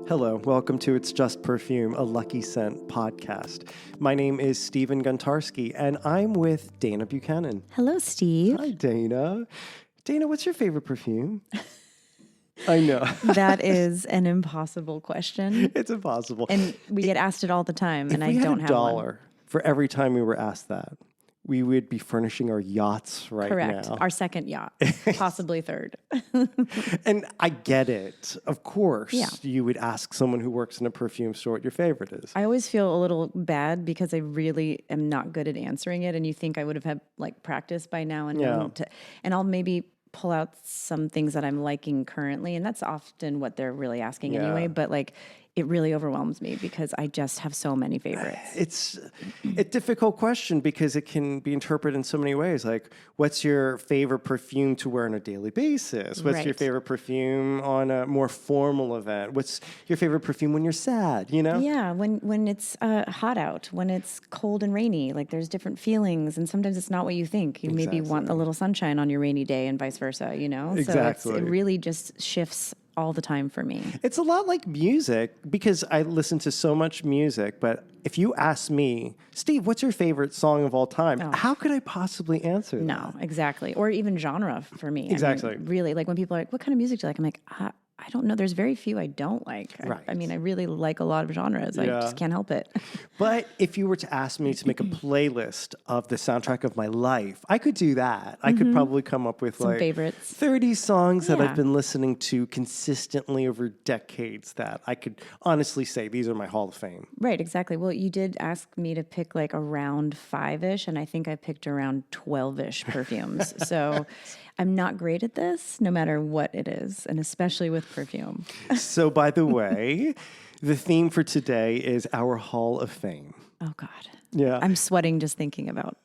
Hello, welcome to It's Just Perfume, a Luckyscent podcast. My name is Stephen Guntarski, and I'm with Dana Buchanan. Hello, Steve. Hi, Dana. Dana, what's your favorite perfume? I know. That is an impossible question. It's impossible. And we get asked it all the time, and I don't have $1 one. for every time we were asked that, we would be furnishing our yachts right Correct. now. Our second yacht, possibly third. And I get it. Of course, Yeah. you would ask someone who works in a perfume store what your favorite is. I always feel a little bad because I really am not good at answering it, and you think I would have had like practice by now and known to, and I'll maybe pull out some things that I'm liking currently, and that's often what they're really asking anyway. But like, it really overwhelms me because I just have so many favorites. It's a difficult question because it can be interpreted in so many ways. Like, what's your favorite perfume to wear on a daily basis? What's your Right. favorite perfume on a more formal event? What's your favorite perfume when you're sad, you know? Yeah, when it's hot out, when it's cold and rainy, like there's different feelings, and sometimes it's not what you think. You maybe want a little sunshine on your rainy day, and vice versa. You know, Exactly. So it really just shifts all the time for me. It's a lot like music because I listen to so much music, but if you ask me, Steve, what's your favorite song of all time? How could I possibly answer that? No, exactly, or even genre for me. Exactly. I mean, really, like when people are like, "What kind of music do you like?" I'm like, I don't know. There's very few I don't like. Right. I mean, I really like a lot of genres. I just can't help it. But if you were to ask me to make a playlist of the soundtrack of my life, I could do that. I could probably come up with Some like favorites. 30 songs that I've Yeah. been listening to consistently over decades that I could honestly say these are my Hall of Fame. Right, exactly. Well, you did ask me to pick like around 5-ish, and I think I picked around 12-ish perfumes. So I'm not great at this, no matter what it is, and especially with perfume. So by the way, the theme for today is our Hall of Fame. Oh, God. Yeah. I'm sweating just thinking about,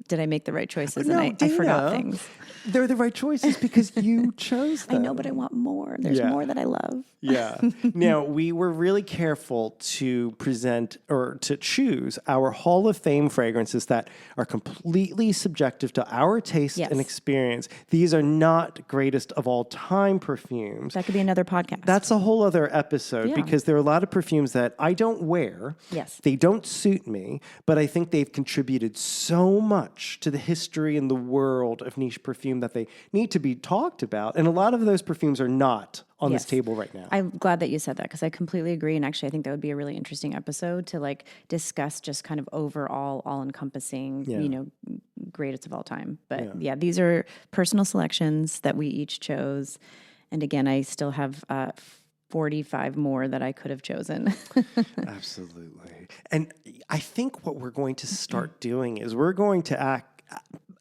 did I make the right choices? No, And I forgot Dana, things. They're the right choices because you chose them. I know, but I want more. There's Yeah. more that I love. Yeah. Now, we were really careful to present or to choose our Hall of Fame fragrances that are completely subjective to our taste Yes. and experience. These are not greatest of all time perfumes. That could be another podcast. That's a whole other episode Yeah. because there are a lot of perfumes that I don't wear. Yes. They don't suit me, but I think they've contributed so much to the history and the world of niche perfume that they need to be talked about. And a lot of those perfumes are not on this Yes. table right now. I'm glad that you said that because I completely agree. And actually, I think that would be a really interesting episode to like discuss just kind of overall, all encompassing, greatest of all time. But yeah, these are personal selections that we each chose. And again, I still have 45 more that I could have chosen. Absolutely. And I think what we're going to start doing is we're going to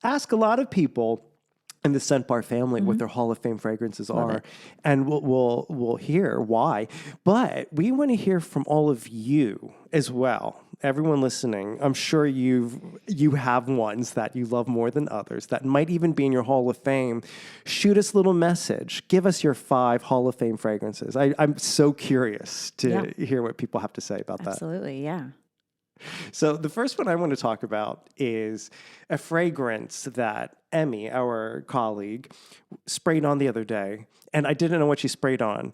ask a lot of people in the Scent Bar family what their Hall of Fame fragrances are, and we'll hear why. But we want to hear from all of you as well. Everyone listening, I'm sure you have ones that you love more than others that might even be in your Hall of Fame. Shoot us a little message. Give us your 5 Hall of Fame fragrances. I'm so curious to hear what people have to say about that. Absolutely, yeah. So the first one I want to talk about is a fragrance that Emmy, our colleague, sprayed on the other day. And I didn't know what she sprayed on.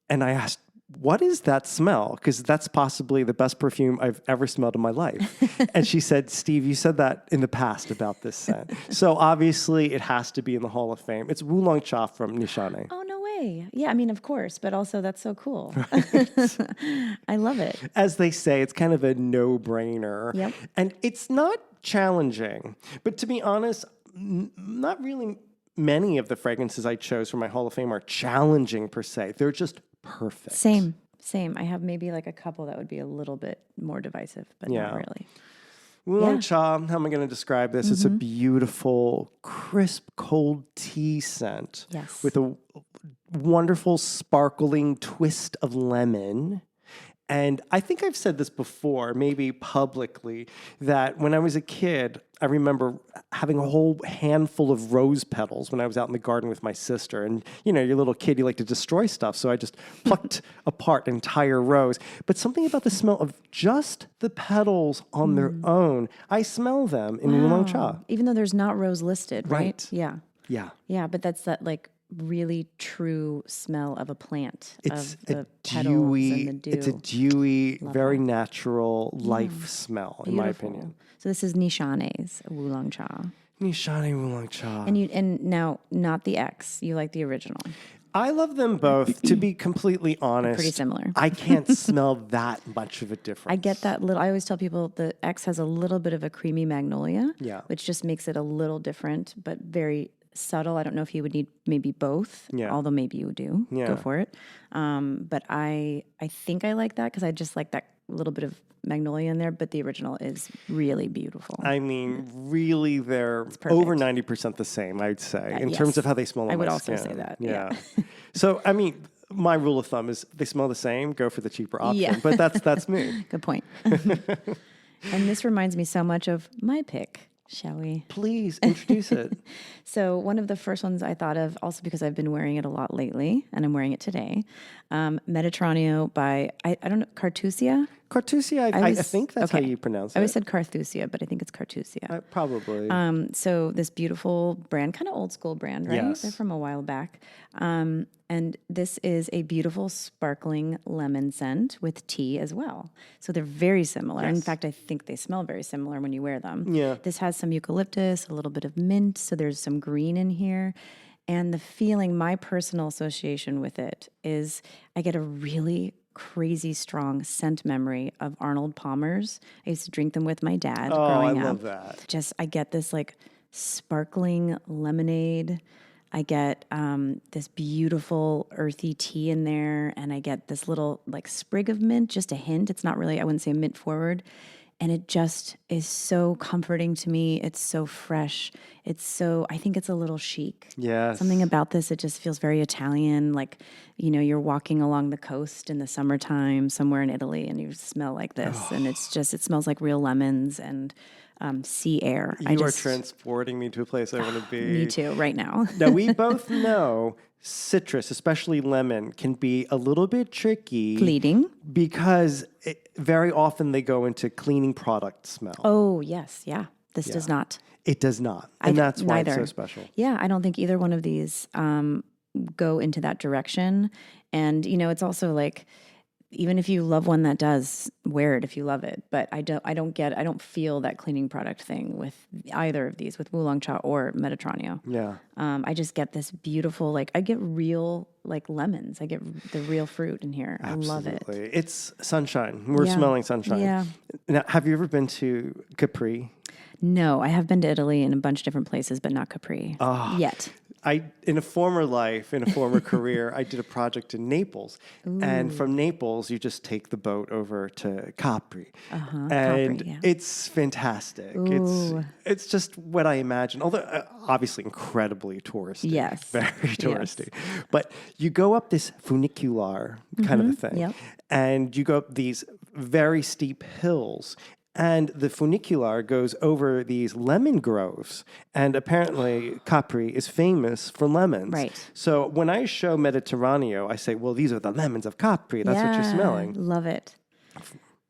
And I asked, what is that smell? Because that's possibly the best perfume I've ever smelled in my life. And she said, Steve, you said that in the past about this scent. So obviously it has to be in the Hall of Fame. It's Oolong Cha from Nishane. Oh, no way. Yeah, I mean, of course, but also that's so cool. I love it. As they say, it's kind of a no-brainer. Yep. And it's not challenging. But to be honest, not really many of the fragrances I chose for my Hall of Fame are challenging per se. They're just perfect. Same. I have maybe like a couple that would be a little bit more divisive, but not really. Oolong Cha, how am I going to describe this? It's a beautiful, crisp, cold tea scent. Yes. With a wonderful, sparkling twist of lemon. And I think I've said this before, maybe publicly, that when I was a kid, I remember having a whole handful of rose petals when I was out in the garden with my sister. And, you know, you're a little kid, you like to destroy stuff. So I just plucked apart an entire rose. But something about the smell of just the petals on their own, I smell them in Oolong Cha. Even though there's not rose listed, right? Right. Yeah. Yeah. Yeah, but that's that like really true smell of a plant, It's of the a petals dewy, and the dew. it's a dewy, very natural life smell, in my Beautiful. opinion. So this is Nishane's Oolong Cha. Nishani Oolong Cha. And now, not the X. You like the original. I love them both. To be completely honest, Pretty similar. I can't smell that much of a difference. I get that little. I always tell people the X has a little bit of a creamy magnolia, which just makes it a little different, but very subtle. I don't know if you would need maybe both, although maybe you do. Go for it. But I think I like that because I just like that little bit of magnolia in there, but the original is really beautiful. I mean, really, they're over 90% the same, I'd say, in terms of how they smell on my skin. I would also say that. Yeah. So, I mean, my rule of thumb is they smell the same, go for the cheaper option. But that's me. Good point. And this reminds me so much of my pick. Shall we? Please introduce it. So one of the first ones I thought of, also because I've been wearing it a lot lately, and I'm wearing it today, Mediterraneo by, I don't know, Cartusia? Cartusia, I think that's how you pronounce it. I always said Carthusia, but I think it's Cartusia. Probably. So this beautiful brand, kind of old school brand, right? Yes. They're from a while back. And this is a beautiful sparkling lemon scent with tea as well. So they're very similar. Yes. In fact, I think they smell very similar when you wear them. Yeah. This has some eucalyptus, a little bit of mint, so there's some green in here. And the feeling, my personal association with it is I get a really crazy strong scent memory of Arnold Palmer's. I used to drink them with my dad growing up. I love that. I get this like sparkling lemonade. I get this beautiful earthy tea in there, and I get this little like sprig of mint, just a hint. It's not really, I wouldn't say mint forward. And it just is so comforting to me. It's so fresh. I think it's a little chic. Yes. Something about this, it just feels very Italian. Like, you're walking along the coast in the summertime somewhere in Italy and you smell like this. And it smells like real lemons and sea air. You are transporting me to a place I want to be. Me too, right now. Now, we both know citrus, especially lemon, can be a little bit tricky. Fleeting. Because very often they go into cleaning product smell. Oh, yes. Yeah. This does not. It does not. And that's why it's so special. Yeah. I don't think either one of these go into that direction. And, it's also like, even if you love one that does, wear it if you love it. But I don't feel that cleaning product thing with either of these, with Oolong Cha or Mediterraneo. Yeah. I just get this beautiful, I get real, lemons. I get the real fruit in here. Absolutely. I love it. It's sunshine. We're smelling sunshine. Yeah. Now, have you ever been to Capri? No, I have been to Italy in a bunch of different places, but not Capri yet. In a former life, in a former career, I did a project in Naples. Ooh. And from Naples, you just take the boat over to Capri. And Capri, it's fantastic. It's just what I imagine, although obviously incredibly touristy. Yes. Very touristy. Yes. But you go up this funicular kind of a thing. And you go up these very steep hills. And the funicular goes over these lemon groves. And apparently Capri is famous for lemons. Right. So when I show Mediterraneo, I say, well, these are the lemons of Capri. That's what you're smelling. Love it.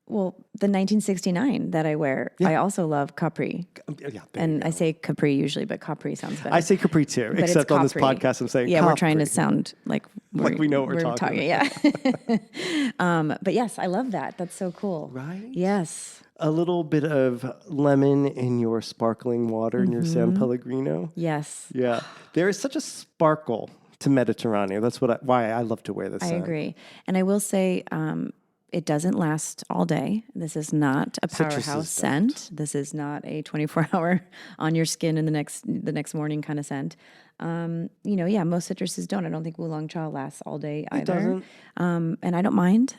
Well, the 1969 that I wear, I also love Capri. And I say Capri usually, but Capri sounds better. I say Capri too, but except on this podcast I'm saying Capri. We're trying to sound like we know what we're talking about. Yeah. But yes, I love that. That's so cool. Right? Yes. A little bit of lemon in your sparkling water, in your San Pellegrino. Yes. Yeah. There is such a sparkle to Mediterraneo. That's why I love to wear this. I agree. And I will say, it doesn't last all day. This is not a powerhouse scent. This is not a 24-hour on your skin and the next morning kind of scent. Most citruses don't. I don't think Oolong Cha lasts all day either. It doesn't. And I don't mind.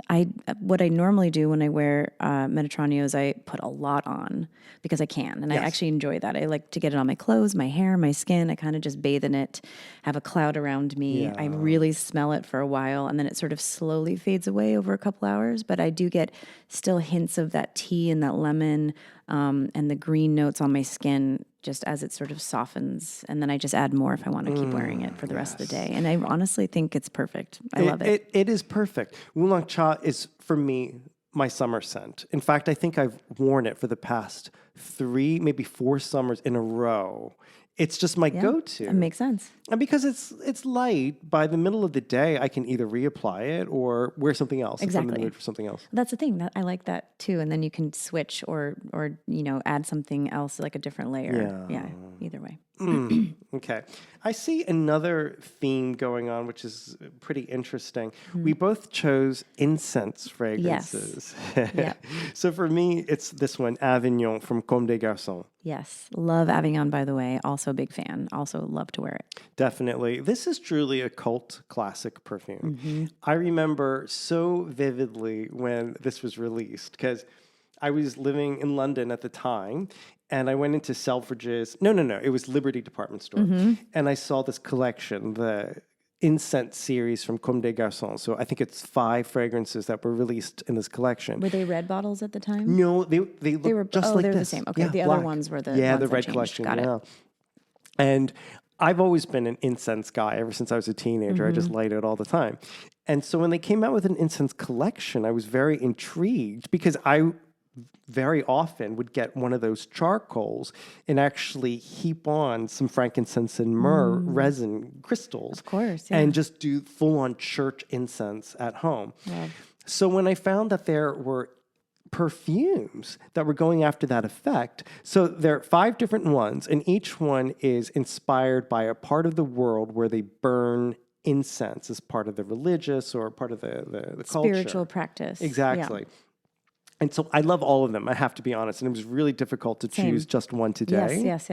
What I normally do when I wear Mediterraneo is I put a lot on because I can, and I actually enjoy that. I like to get it on my clothes, my hair, my skin. I kind of just bathe in it, have a cloud around me. Yeah. I really smell it for a while, and then it sort of slowly fades away over a couple hours. But I do get still hints of that tea and that lemon and the green notes on my skin just as it sort of softens. And then I just add more if I want to keep wearing it for the rest of the day. And I honestly think it's perfect. I love it. It is perfect. Oolong Cha is, for me, my summer scent. In fact, I think I've worn it for the past 3, maybe 4 summers in a row. it's just my go-to. That makes sense. And because it's light, by the middle of the day, I can either reapply it or wear something else. If I'm in the mood for something else. That's the thing. That I like that too. And then you can switch or add something else, like a different layer. Yeah. Either way. Okay. I see another theme going on, which is pretty interesting. We both chose incense fragrances. Yes. So for me, it's this one, Avignon from Comme des Garçons. Yes. Love Avignon, by the way. Also a big fan. Also love to wear it. Definitely. This is truly a cult classic perfume. I remember so vividly when this was released because I was living in London at the time and I went into Selfridges. No. It was Liberty Department Store. And I saw this collection, the Incense series from Comme des Garçons. So I think it's 5 fragrances that were released in this collection. Were they red bottles at the time? No, they were just like they were this. the same. Okay, the black. other ones were the the ones red that collection. Got it. And I've always been an incense guy ever since I was a teenager. I just light it all the time. And so when they came out with an incense collection, I was very intrigued because I very often would get one of those charcoals and actually heap on some frankincense and myrrh resin crystals. Of course, and just do full-on church incense at home. So when I found that there were perfumes that were going after that effect, so there are 5 different ones, and each one is inspired by a part of the world where they burn incense as part of the religious or part of the culture. Spiritual practice. Exactly. Yeah. And so I love all of them, I have to be honest. And it was really difficult to choose just one today. Yes.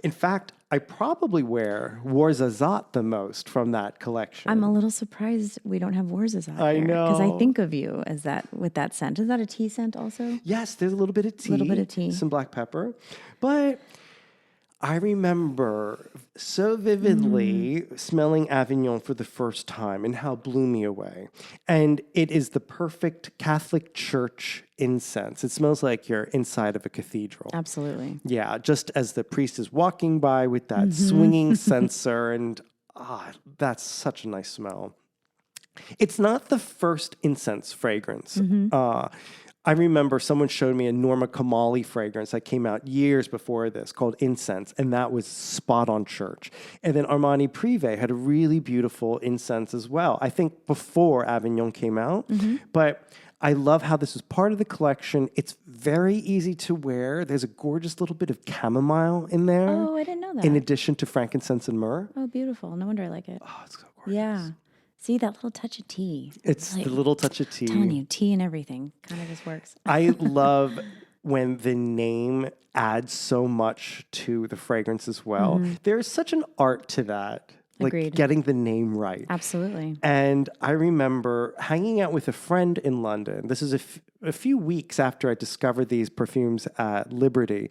In fact, I probably wear Warzazat the most from that collection. I'm a little surprised we don't have Warzazat I know. Because I think of you as that with that scent. Is that a tea scent also? Yes, there's a little bit of tea. Some black pepper. But I remember so vividly smelling Avignon for the first time and how it blew me away. And it is the perfect Catholic Church incense. It smells like you're inside of a cathedral. Absolutely. Yeah, just as the priest is walking by with that swinging censer, and that's such a nice smell. It's not the first incense fragrance. I remember someone showed me a Norma Kamali fragrance that came out years before this called Incense, and that was spot on church. And then Armani Privé had a really beautiful incense as well, I think before Avignon came out. But I love how this is part of the collection. It's very easy to wear. There's a gorgeous little bit of chamomile in there. Oh, I didn't know that. In addition to frankincense and myrrh. Oh, beautiful. No wonder I like it. Oh, it's so gorgeous. Yeah. See, that little touch of tea. It's like, the little touch of tea. I'm telling you, tea and everything kind of just works. I love when the name adds so much to the fragrance as well. There's such an art to that. Like getting the name right. Absolutely. And I remember hanging out with a friend in London. This is a few weeks after I discovered these perfumes at Liberty.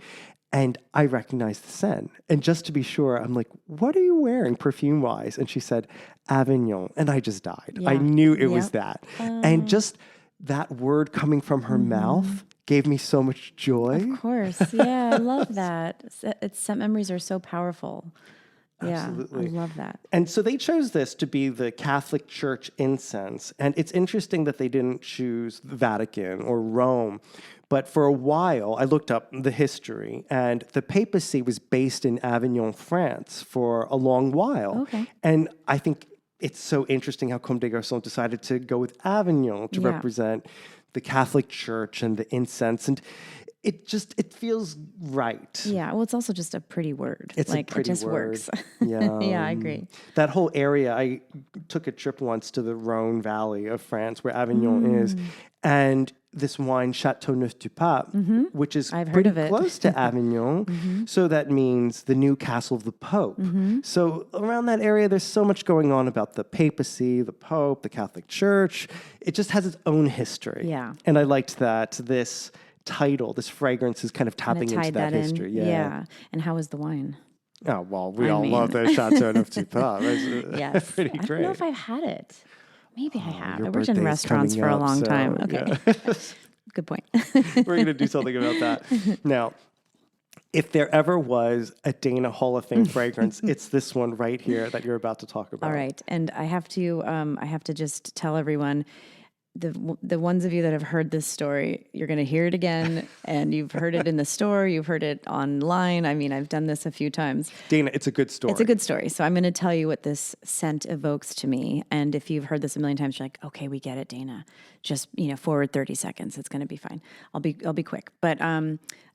And I recognized the scent. And just to be sure, I'm like, what are you wearing perfume-wise? And she said, Avignon. And I just died. I knew it was that. And just that word coming from her mouth gave me so much joy. Of course. Yeah, I love that. Scent memories are so powerful. Absolutely. Yeah, I love that. And so they chose this to be the Catholic Church incense. And it's interesting that they didn't choose the Vatican or Rome. But for a while, I looked up the history, and the papacy was based in Avignon, France for a long while. Okay. And I think it's so interesting how Comme des Garçons decided to go with Avignon to represent the Catholic Church and the incense. And it feels right. Yeah, well, it's also just a pretty word. It's like, a pretty it just word. works. Yeah. Yeah, I agree. That whole area, I took a trip once to the Rhone Valley of France where Avignon is. And this wine, Chateau Neuf du Pape, which is pretty close to Avignon. So that means the new castle of the Pope. So around that area, there's so much going on about the papacy, the Pope, the Catholic Church. It just has its own history. Yeah. And I liked that this title, this fragrance is kind of tapping into that history. Yeah. And how is the wine? Oh, well, we all love the Chateau Neuf du Pape. Yes. Pretty great. I don't know if I've had it. Maybe I have. Your I worked in birthday's restaurants for coming a up, long so, time. Okay. yeah. Good point. We're going to do something about that. Now, if there ever was a Dana Hall of Fame fragrance, it's this one right here that you're about to talk about. All right. And I have to just tell everyone, the ones of you that have heard this story, you're going to hear it again, and you've heard it in the store, you've heard it online. I mean, I've done this a few times. Dana, it's a good story. It's a good story. So I'm going to tell you what this scent evokes to me. And if you've heard this a million times, you're like, okay, we get it, Dana. Just, forward 30 seconds. It's going to be fine. I'll be quick. But,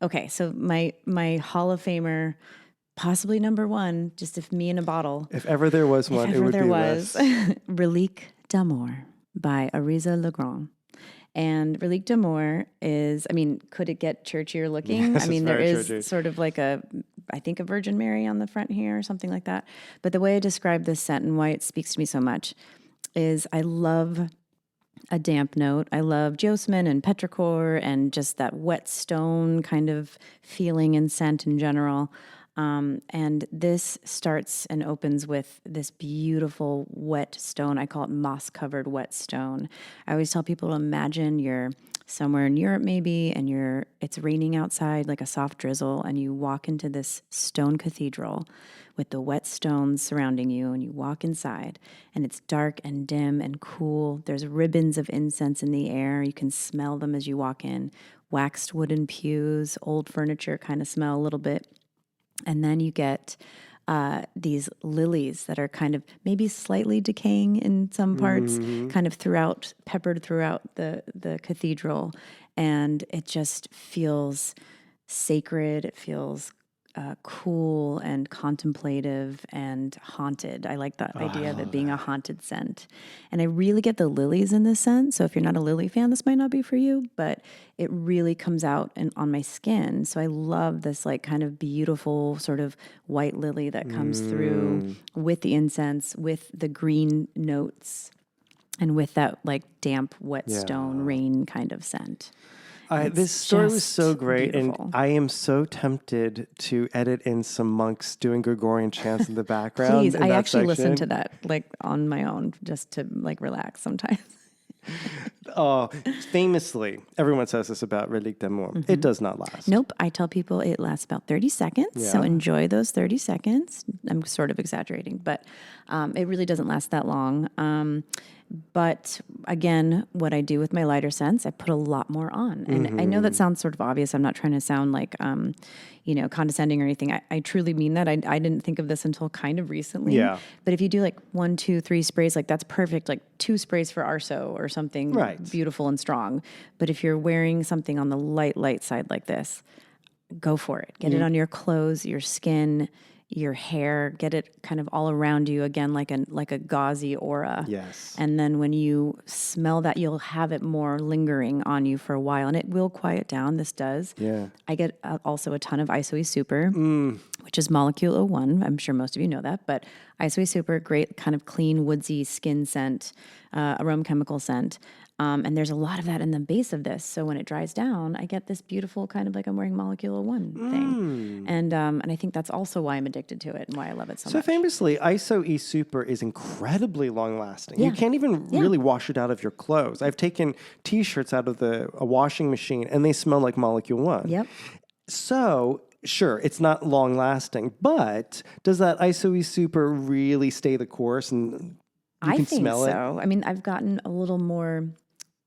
okay. So my Hall of Famer, possibly number one, just if me in a bottle. If ever there was one, it would be this. Relique d'Amour by Ariza Legrand. And Relique d'Amour is, could it get churchier looking? Yes, there is churchy. sort of like a Virgin Mary on the front here or something like that. But the way I describe this scent and why it speaks to me so much is I love a damp note. I love jasmine and petrichor and just that wet stone kind of feeling and scent in general. And this starts and opens with this beautiful wet stone. I call it moss-covered wet stone. I always tell people to imagine you're somewhere in Europe maybe, and it's raining outside, like a soft drizzle, and you walk into this stone cathedral with the wet stones surrounding you, and you walk inside, and it's dark and dim and cool. There's ribbons of incense in the air. You can smell them as you walk in. Waxed wooden pews, old furniture kind of smell a little bit. And then you get these lilies that are kind of maybe slightly decaying in some parts, kind of peppered throughout the cathedral. And it just feels sacred. It feels cool and contemplative and haunted. I like that idea of it being a haunted scent. And I really get the lilies in this scent. So if you're not a lily fan, this might not be for you, but it really comes out on my skin. So I love this like kind of beautiful sort of white lily that comes through with the incense, with the green notes, and with that like damp, wet stone rain kind of scent. This story was so great, beautiful. And I am so tempted to edit in some monks doing Gregorian chants in the background. Please, I actually listen to that like on my own just to like relax sometimes. Famously, everyone says this about Relique d'Amour. It does not last. Nope. I tell people it lasts about 30 seconds. So enjoy those 30 seconds. I'm sort of exaggerating, but it really doesn't last that long. But again, what I do with my lighter scents, I put a lot more on. And I know that sounds sort of obvious. I'm not trying to sound like, condescending or anything. I truly mean that. I didn't think of this until kind of recently. Yeah. But if you do like 1, 2, 3 sprays, like that's perfect. Like 2 sprays for arso or something beautiful and strong. But if you're wearing something on the light side like this, go for it. Get it on your clothes, your skin, your hair, get it kind of all around you again, like a gauzy aura. Yes. And then when you smell that, you'll have it more lingering on you for a while, and it will quiet down. This does. Yeah. I get also a ton of ISOE Super, which is Molecule 01. I'm sure most of you know that, but ISOE Super, great kind of clean, woodsy skin scent, aroma chemical scent. And there's a lot of that in the base of this. So when it dries down, I get this beautiful kind of like I'm wearing Molecule 01 thing. And I think that's also why I'm addicted to it and why I love it so much. So famously, ISOE Super is incredibly long lasting. You can't even really wash it out of your clothes. I've taken T-shirts out of a washing machine and they smell like Molecule 1. Yep. So sure, it's not long lasting, but does that ISOE Super really stay the course and you can smell it? I think so. I mean, I've gotten a little more,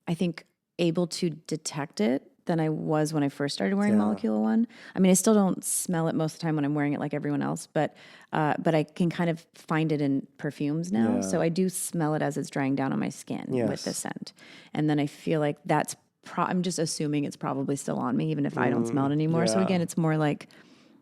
I think, able to detect it than I was when I first started wearing Molecule 1. I mean, I still don't smell it most of the time when I'm wearing it like everyone else, but I can kind of find it in perfumes now. Yeah. So I do smell it as it's drying down on my skin with the scent. And then I feel like that's, I'm just assuming it's probably still on me, even if I don't smell it anymore. So again, it's more like,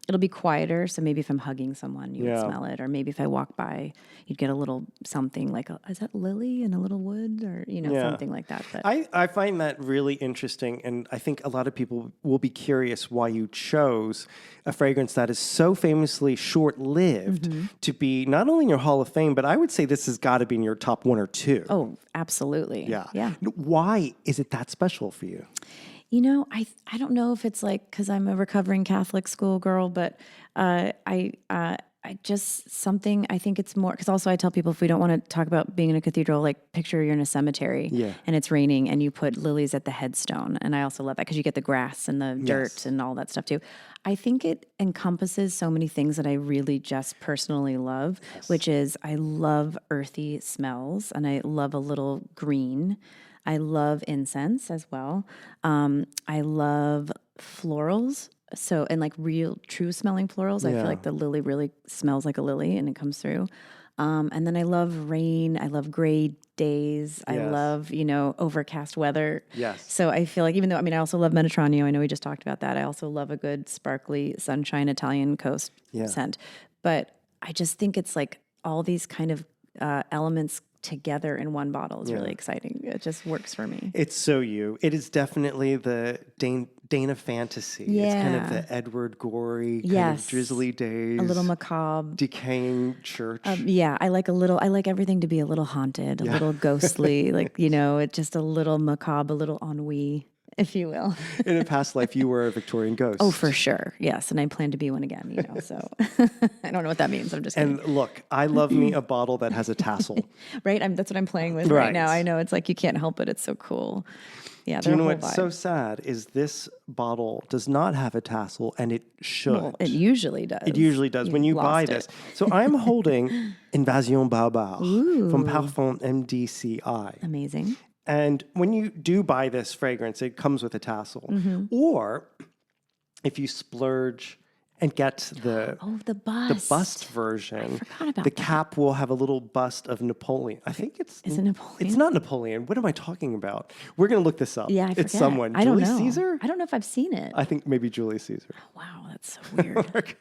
it'll be quieter. So maybe if I'm hugging someone, you would smell it. Or maybe if I walk by, you'd get a little something like, is that lily and a little wood? Or, something like that. But I find that really interesting. And I think a lot of people will be curious why you chose a fragrance that is so famously short-lived to be not only in your Hall of Fame, but I would say this has got to be in your top 1 or 2. Oh, absolutely. Yeah. Why is it that special for you? I don't know if it's like because I'm a recovering Catholic schoolgirl, but I just something, I think it's more, because also I tell people if we don't want to talk about being in a cathedral, like picture you're in a cemetery and it's raining and you put lilies at the headstone. And I also love that because you get the grass and the dirt and all that stuff too. I think it encompasses so many things that I really just personally love, which is I love earthy smells and I love a little green. I love incense as well. I love florals. So, and like real true smelling florals. I feel like the lily really smells like a lily and it comes through. And then I love rain. I love gray days. I love, overcast weather. Yes. So I feel like even though, I also love Mediterranean. I know we just talked about that. I also love a good sparkly sunshine Italian coast scent. But I just think it's like all these kind of elements together in one bottle is really exciting. It just works for me. It's so you. It is definitely the Dana fantasy. It's kind of the Edward Gorey, kind of drizzly days. A little macabre. Decaying church. I like everything to be a little haunted, a little ghostly, like, it's just a little macabre, a little ennui, if you will. In a past life, you were a Victorian ghost. Oh, for sure. Yes. And I plan to be one again, so I don't know what that means. I'm just kidding. And look, I love me a bottle that has a tassel. Right? That's what I'm playing with right now. I know it's like you can't help it. It's so cool. Yeah. Do you know what's so sad is this bottle does not have a tassel, and it should. Well, it usually does. It usually does when you buy this. So I'm holding Invasion Barbare from Parfum MDCI. Amazing. And when you do buy this fragrance, it comes with a tassel. Or if you splurge and get the bust version, I forgot about the cap will have a little bust of Napoleon. I think it's... Is it Napoleon? It's not Napoleon. What am I talking about? We're going to look this up. Yeah, I forget. It's someone. I don't know. Julius Caesar? I don't know if I've seen it. I think maybe Julius Caesar. Wow, that's so weird.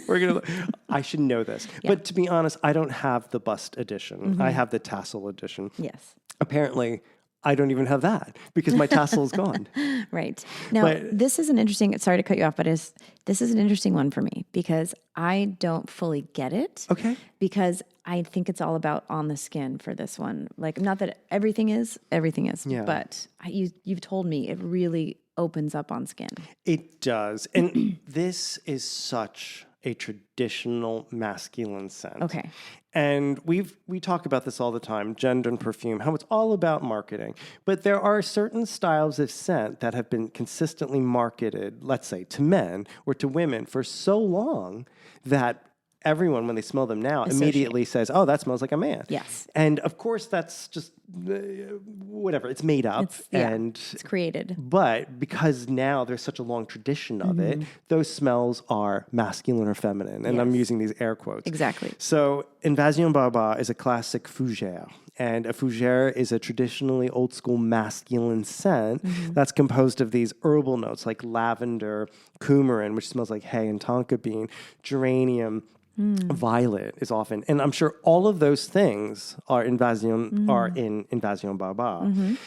We're gonna. I should know this, but to be honest, I don't have the bust edition. I have the tassel edition. Yes. Apparently, I don't even have that because my tassel is gone. Right. Now, this is an interesting, sorry to cut you off, but this is an interesting one for me because I don't fully get it. Okay. Because I think it's all about on the skin for this one. Like, not that everything is, but you've told me it really opens up on skin. It does. And this is such a traditional masculine scent. Okay. And we talk about this all the time, gender and perfume, how it's all about marketing. But there are certain styles of scent that have been consistently marketed, let's say, to men or to women for so long that everyone, when they smell them now, immediately says, oh, that smells like a man. Yes. And of course, that's just whatever. It's made up. It's created. But because now there's such a long tradition of it, those smells are masculine or feminine. And I'm using these air quotes. Exactly. So Invasion Barbare is a classic fougere. And a fougere is a traditionally old school masculine scent that's composed of these herbal notes like lavender, coumarin, which smells like hay and tonka bean, geranium, violet is often, and I'm sure all of those things are in Invasion Barbare.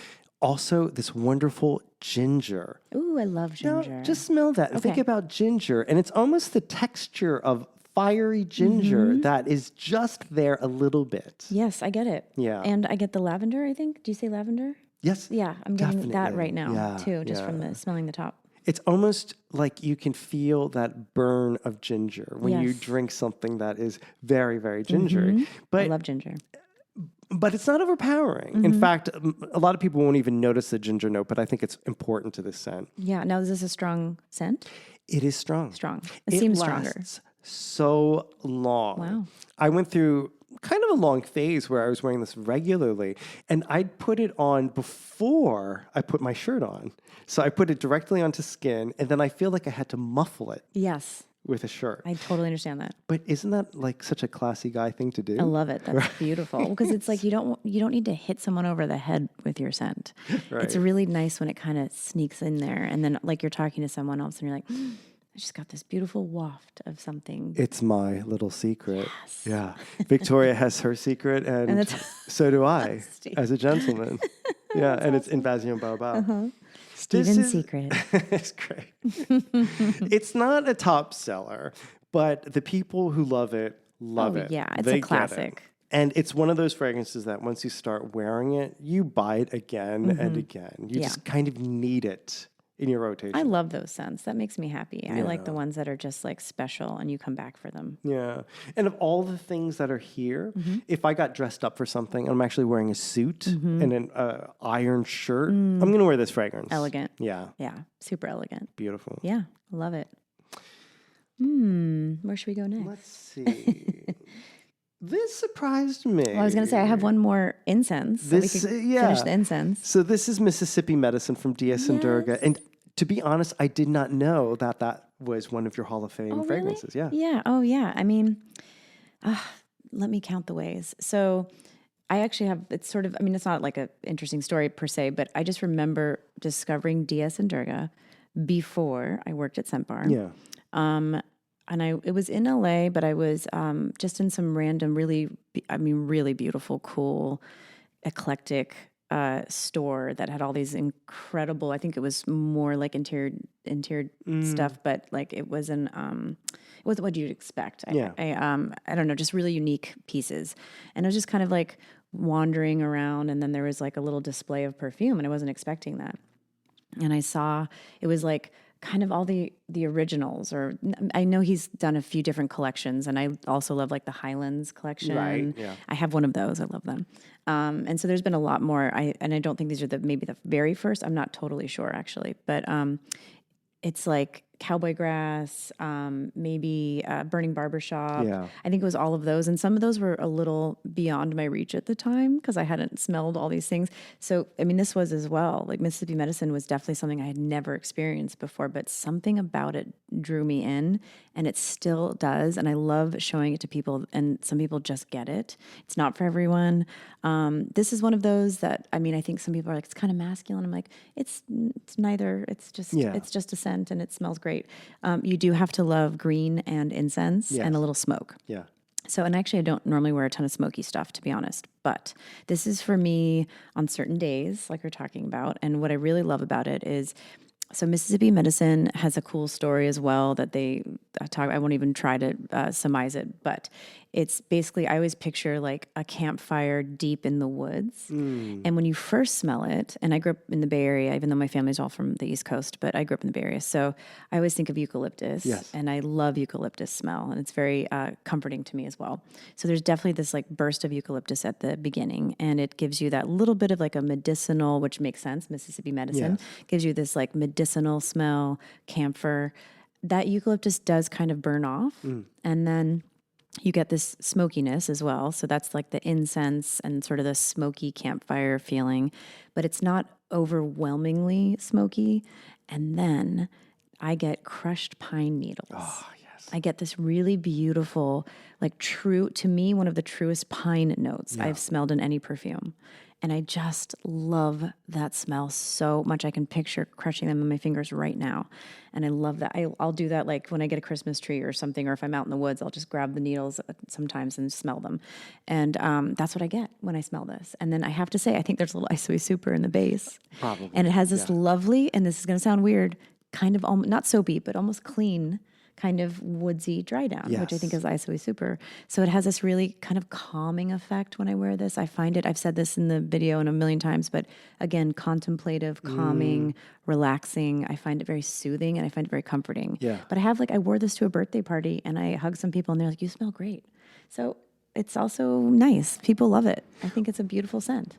Also, this wonderful ginger. Ooh, I love ginger. Now, just smell that and think about ginger, and it's almost the texture of fiery ginger that is just there a little bit. Yes, I get it. Yeah. And I get the lavender, I think. Do you say lavender? Yes. Yeah, I'm getting that right now, Yeah, too, just from smelling the top. It's almost like you can feel that burn of ginger when you drink something that is very, very gingery. But I love ginger. But it's not overpowering. In fact, a lot of people won't even notice the ginger note, but I think it's important to this scent. Yeah. Now, is this a strong scent? It is strong. Strong. It seems stronger. So long. Wow. I went through kind of a long phase where I was wearing this regularly, and I'd put it on before I put my shirt on. So I put it directly onto skin, and then I feel like I had to muffle it. Yes. With a shirt. I totally understand that. But isn't that like such a classy guy thing to do? I love it. That's beautiful. Because it's like you don't need to hit someone over the head with your scent. Right. It's really nice when it kind of sneaks in there, and then like you're talking to someone else, and you're like, I just got this beautiful waft of something. It's my little secret. Yes. Yeah. Victoria has her secret, and so do I as a gentleman. Yeah, and it's Invasion Barbare. Steven's secret. It's great. It's not a top seller, but the people who love it love it. Yeah, it's a classic. And it's one of those fragrances that once you start wearing it, you buy it again and again. You just kind of need it in your rotation. I love those scents. That makes me happy. I like the ones that are just like special and you come back for them. Yeah. And of all the things that are here, if I got dressed up for something and I'm actually wearing a suit and an iron shirt, I'm going to wear this fragrance. Elegant. Yeah. Yeah. Super elegant. Beautiful. Yeah. Love it. Where should we go next? Let's see. This surprised me. Well, I was going to say I have one more incense. So we could finish the incense. So this is Mississippi Medicine from Dior and Durga. And to be honest, I did not know that was one of your Hall of Fame fragrances. Really? Yeah. Yeah. Oh, yeah. I mean, let me count the ways. So I actually have, it's sort of, I mean, it's not like an interesting story per se, but I just remember discovering Dior and Durga before I worked at Scent Bar. Yeah. And it was in LA, but I was just in some random, really beautiful, cool, eclectic store that had all these incredible. I think it was more like interior stuff, but like it wasn't what you'd expect. Yeah. I don't know, just really unique pieces, and I was just kind of like wandering around, and then there was like a little display of perfume, and I wasn't expecting that, and I saw it was like kind of all the originals, or I know he's done a few different collections, and I also love like the Highlands collection. Right, yeah. I have one of those. I love them. And so there's been a lot more. I don't think these are maybe the very first. I'm not totally sure actually, but it's like Cowboy Grass, maybe Burning Barbershop. Yeah. I think it was all of those. And some of those were a little beyond my reach at the time because I hadn't smelled all these things. So, I mean, this was as well. Like Mississippi Medicine was definitely something I had never experienced before, but something about it drew me in, and it still does. And I love showing it to people, and some people just get it. It's not for everyone. This is one of those that, I mean, I think some people are like, it's kind of masculine. I'm like, it's neither. It's just a scent, and it smells great. You do have to love green and incense and a little smoke. Yeah. So, and actually I don't normally wear a ton of smoky stuff, to be honest, but this is for me on certain days, like we're talking about. And what I really love about it is, so Mississippi Medicine has a cool story as well that I won't even try to surmise it, but it's basically, I always picture like a campfire deep in the woods. And when you first smell it, and I grew up in the Bay Area, even though my family's all from the East Coast, but I grew up in the Bay Area. So I always think of eucalyptus, and I love eucalyptus smell, and it's very comforting to me as well. So there's definitely this like burst of eucalyptus at the beginning, and it gives you that little bit of like a medicinal, which makes sense, Mississippi Medicine, gives you this like medicinal smell, camphor. That eucalyptus does kind of burn off, and then you get this smokiness as well. So that's like the incense and sort of the smoky campfire feeling, but it's not overwhelmingly smoky. And then I get crushed pine needles. Oh, yes. I get this really beautiful, like true, to me, one of the truest pine notes I've smelled in any perfume. And I just love that smell so much. I can picture crushing them in my fingers right now. And I love that. I'll do that like when I get a Christmas tree or something, or if I'm out in the woods, I'll just grab the needles sometimes and smell them. And that's what I get when I smell this. And then I have to say, I think there's a little Isoe Super in the base. Probably. And it has this lovely, and this is going to sound weird, kind of not soapy, but almost clean, kind of woodsy dry down, which I think is Isoe Super. So it has this really kind of calming effect when I wear this. I find it, I've said this in the video and a million times, but again, contemplative, calming, relaxing. I find it very soothing, and I find it very comforting. Yeah. But I wore this to a birthday party, and I hugged some people, and they're like, you smell great. So it's also nice. People love it. I think it's a beautiful scent.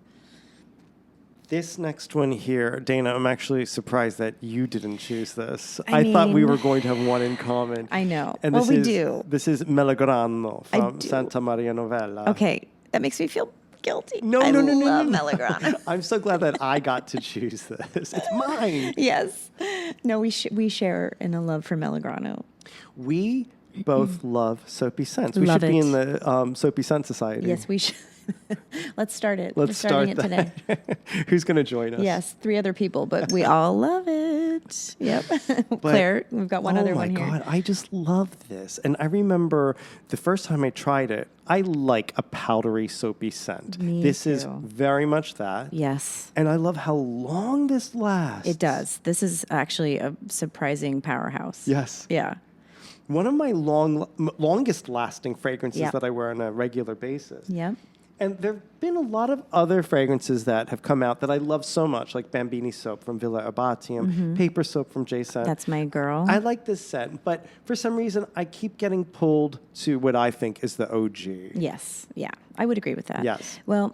This next one here, Dana, I'm actually surprised that you didn't choose this. I thought we were going to have one in common. I know. And we do. This is Melograno from Santa Maria Novella. Okay, that makes me feel guilty. No. I love Melograno. I'm so glad that I got to choose this. It's mine. Yes. No, we share in a love for Melograno. We both love soapy scents. We should be in the Soapy Scent Society. Yes, we should. Let's start it. We're starting it today. Who's going to join us? Yes, 3 other people, but we all love it. Yep. Claire, we've got one other one here. Oh my God, I just love this. And I remember the first time I tried it, I like a powdery soapy scent. This too. Is very much that. Yes. And I love how long this lasts. It does. This is actually a surprising powerhouse. Yes. Yeah. One of my longest lasting fragrances that I wear on a regular basis. Yep. And there have been a lot of other fragrances that have come out that I love so much, like Bambini soap from Villa Abatium, paper soap from Jason. That's my girl. I like this scent, but for some reason, I keep getting pulled to what I think is the OG. Yes. Yeah. I would agree with that. Yes. Well,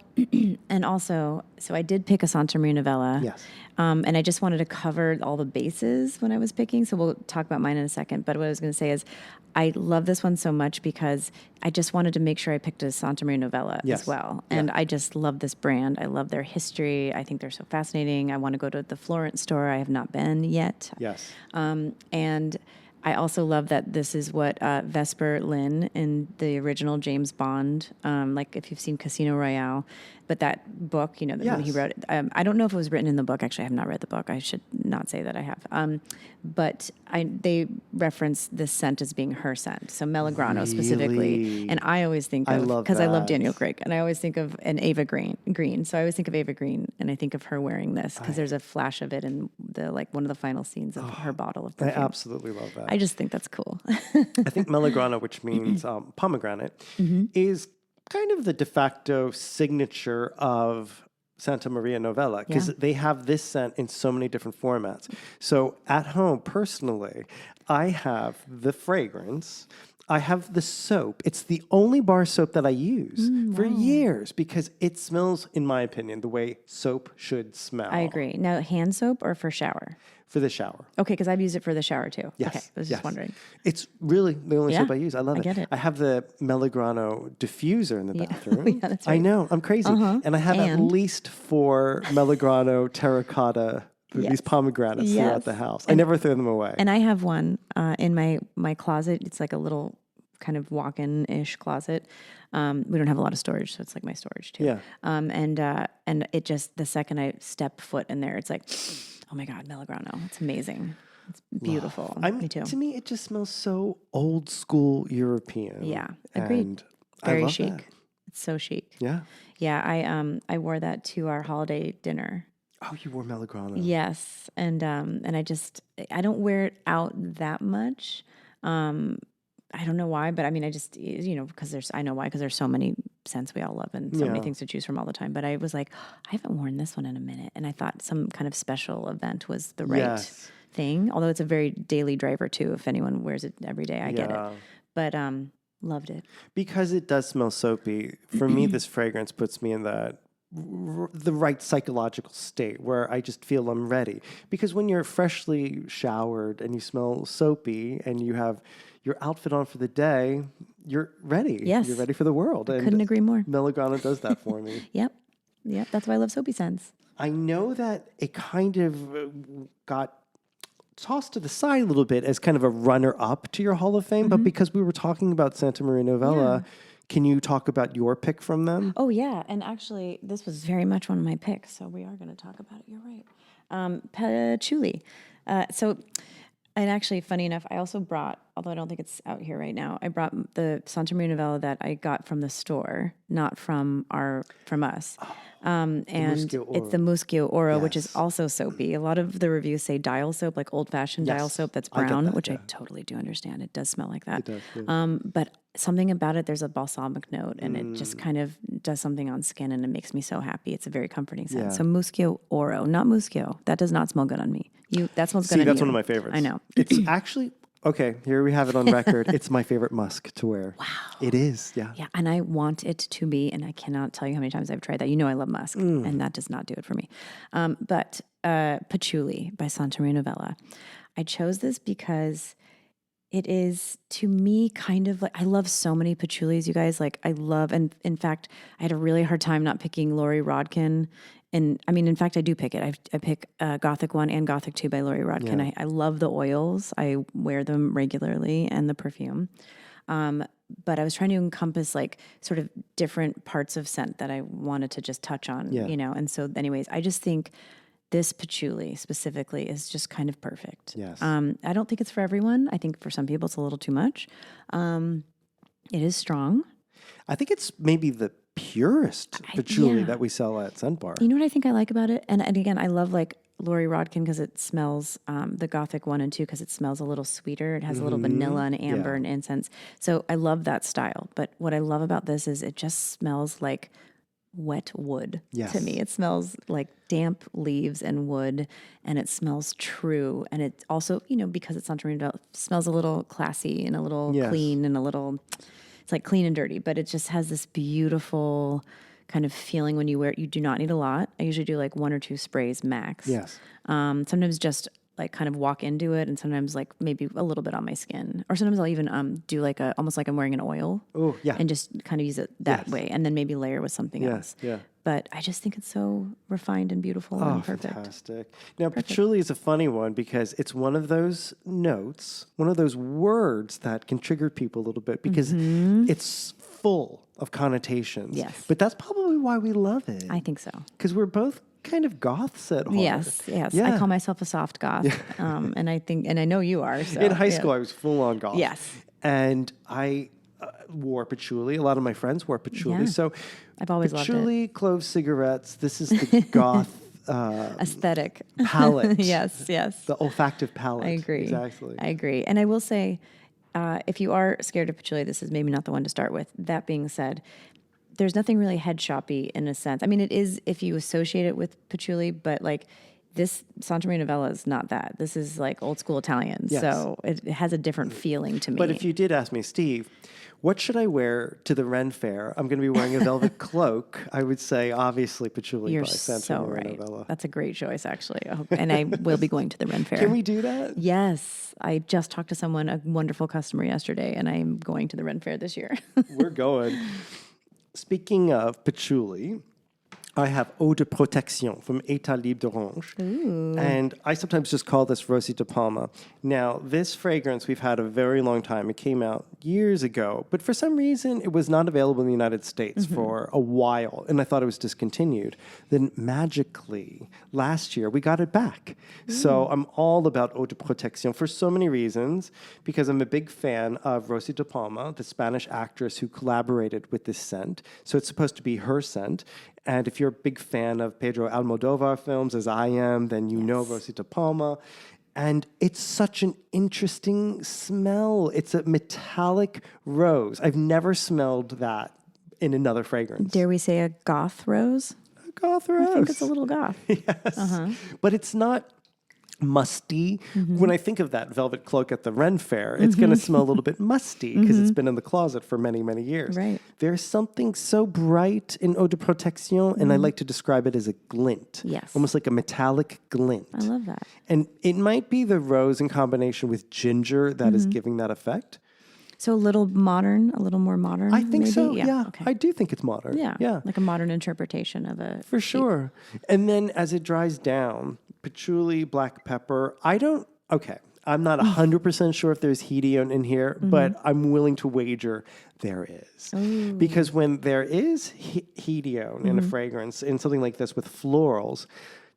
and also, so I did pick a Santa Maria Novella. Yes. And I just wanted to cover all the bases when I was picking. So we'll talk about mine in a second. But what I was going to say is I love this one so much because I just wanted to make sure I picked a Santa Maria Novella as well. And I just love this brand. I love their history. I think they're so fascinating. I want to go to the Florence store. I have not been yet. Yes. And I also love that this is what Vesper Lynn in the original James Bond, like if you've seen Casino Royale, but that book, you know, when he wrote it, I don't know if it was written in the book. Actually, I have not read the book. I should not say that I have. But they reference this scent as being her scent. So Melograno specifically. And I always think of, because I love Daniel Craig, and I always think of an Ava Green. So I always think of Ava Green, and I think of her wearing this because there's a flash of it in the like one of the final scenes of her bottle of perfume. I absolutely love that. I just think that's cool. I think Melograno, which means pomegranate, is kind of the de facto signature of Santa Maria Novella because they have this scent in so many different formats. So at home, personally, I have the fragrance. I have the soap. It's the only bar soap that I use for years because it smells, in my opinion, the way soap should smell. I agree. Now, hand soap or for shower? For the shower. Okay, because I've used it for the shower too. Yes. Okay, I was just wondering. It's really the only soap I use. I love it. I get it. I have the Melograno diffuser in the bathroom. Yeah, that's right. I know. I'm crazy. And I have at least 4 Melograno terracotta, these pomegranates throughout the house. I never throw them away. And I have one in my closet. It's like a little kind of walk-in-ish closet. We don't have a lot of storage, so it's like my storage too. Yeah. And it just, the second I step foot in there, it's like, oh my God, Melograno. It's amazing. It's beautiful. Me too. To me, it just smells so old school European. Yeah, agreed. And very I love chic. that. It's so chic. Yeah. Yeah, I wore that to our holiday dinner. Oh, you wore Melograno. Yes, and I don't wear it out that much. I don't know why, but I mean, I just, you know, because there's so many scents we all love and so many things to choose from all the time. But I was like, I haven't worn this one in a minute. And I thought some kind of special event was the right thing. Although it's a very daily driver too. If anyone wears it every day, I get it. But loved it. Because it does smell soapy, for me, this fragrance puts me in the right psychological state where I just feel I'm ready. Because when you're freshly showered and you smell soapy and you have your outfit on for the day, you're ready. Yes. You're ready for the world. And couldn't agree more. Melograno does that for me. Yep. That's why I love soapy scents. I know that it kind of got tossed to the side a little bit as kind of a runner-up to your Hall of Fame, but because we were talking about Santa Maria Novella, can you talk about your pick from them? Oh, yeah. And actually, this was very much one of my picks, so we are going to talk about it. You're right. Patchouli. And actually, funny enough, I also brought, although I don't think it's out here right now, I brought the Santa Maria Novella that I got from the store, not from us. And it's the Muschio Oro, which is also soapy. A lot of the reviews say dial soap, like old-fashioned dial soap that's brown, which I totally do understand. It does smell like that. It does, but something about it, there's a balsamic note, and it just kind of does something on skin, and it makes me so happy. It's a very comforting scent. So Muschio Oro, not Muschio. That does not smell good on me. That smells good on you. See, that's one of my favorites. I know. It's actually... Okay, here we have it on record. It's my favorite musk to wear. Wow. It is, yeah. Yeah, and I want it to be, and I cannot tell you how many times I've tried that. You know I love musk, and that does not do it for me. But Patchouli by Santa Maria Novella. I chose this because it is, to me, kind of like, I love so many patchoulis, you guys. Like, I love, and in fact, I had a really hard time not picking Laurie Rodkin. And I mean, in fact, I do pick it. I pick Gothic 1 and Gothic 2 by Laurie Rodkin. Yeah. I love the oils. I wear them regularly, and the perfume. But I was trying to encompass like sort of different parts of scent that I wanted to just touch on, you know? And so anyways, I just think this patchouli specifically is just kind of perfect. Yes. I don't think it's for everyone. I think for some people it's a little too much. It is strong. I think it's maybe the purest patchouli that we sell at Scent Bar. You know what I think I like about it? And again, I love like Laurie Rodkin because it smells, the Gothic 1 and 2 because it smells a little sweeter. It has a little vanilla and amber and incense. So I love that style. But what I love about this is it just smells like wet wood Yes. to me. It smells like damp leaves and wood, and it smells true. And it also, because it's Santorini, smells a little classy and a little clean and it's like clean and dirty, but it just has this beautiful kind of feeling when you wear it. You do not need a lot. I usually do like 1 or 2 sprays max. Yes. Sometimes just like kind of walk into it, and sometimes like maybe a little bit on my skin, or sometimes I'll even do like almost like I'm wearing an oil. Oh, yeah. And just kind of use it that way, and then maybe layer with something else. Yeah. But I just think it's so refined and beautiful and perfect. Fantastic. Now, patchouli is a funny one because it's one of those notes, one of those words that can trigger people a little bit because it's full of connotations. Yes. But that's probably why we love it. I think so. Because we're both kind of goths at heart. Yes. Yeah. I call myself a soft goth, and I know you are. So, in high school, I was full on goth. Yes. And I wore patchouli. A lot of my friends wore patchouli. So I've always loved it. patchouli, clove cigarettes. This is the goth Aesthetic palette. Yes. The olfactive palette. I agree. Exactly. I agree. And I will say, if you are scared of patchouli, this is maybe not the one to start with. That being said, there's nothing really head shoppy in a sense. I mean, it is if you associate it with patchouli, but like this Santorini Novella is not that. This is like old school Italian. Yes. So it has a different feeling to me. But if you did ask me, Steve, what should I wear to the Ren Fair? I'm going to be wearing a velvet cloak. I would say, obviously, patchouli You're by Santorini so right. Novella. That's a great choice, actually. And I will be going to the Ren Fair. Can we do that? Yes. I just talked to someone, a wonderful customer yesterday, and I'm going to the Ren Fair this year. We're going. Speaking of patchouli, I have Eau de Protection from État Libre d'Orange. And I sometimes just call this Rosy de Palma. Now, this fragrance we've had a very long time. It came out years ago, but for some reason it was not available in the United States for a while, and I thought it was discontinued. Then magically, last year, we got it back. So I'm all about Eau de Protection for so many reasons, because I'm a big fan of Rosy de Palma, the Spanish actress who collaborated with this scent. So it's supposed to be her scent. And if you're a big fan of Pedro Almodovar films, as I am, then you know Rosy de Palma. And it's such an interesting smell. It's a metallic rose. I've never smelled that in another fragrance. Dare we say a goth rose? A goth rose. I think it's a little goth. Yes. But it's not musty. When I think of that velvet cloak at the Ren Fair, it's going to smell a little bit musty because it's been in the closet for many, many years. Right. There's something so bright in Eau de Protection, and I like to describe it as a glint. Yes. Almost like a metallic glint. I love that. And it might be the rose in combination with ginger that is giving that effect. So a little more modern. I think maybe? so, yeah. Okay. I do think it's modern. Yeah. Like a modern interpretation of a... For sure. And then as it dries down, patchouli, black pepper, I'm not 100% sure if there's hedione in here, but I'm willing to wager there is. Ooh. Because when there is hedione in a fragrance, in something like this with florals,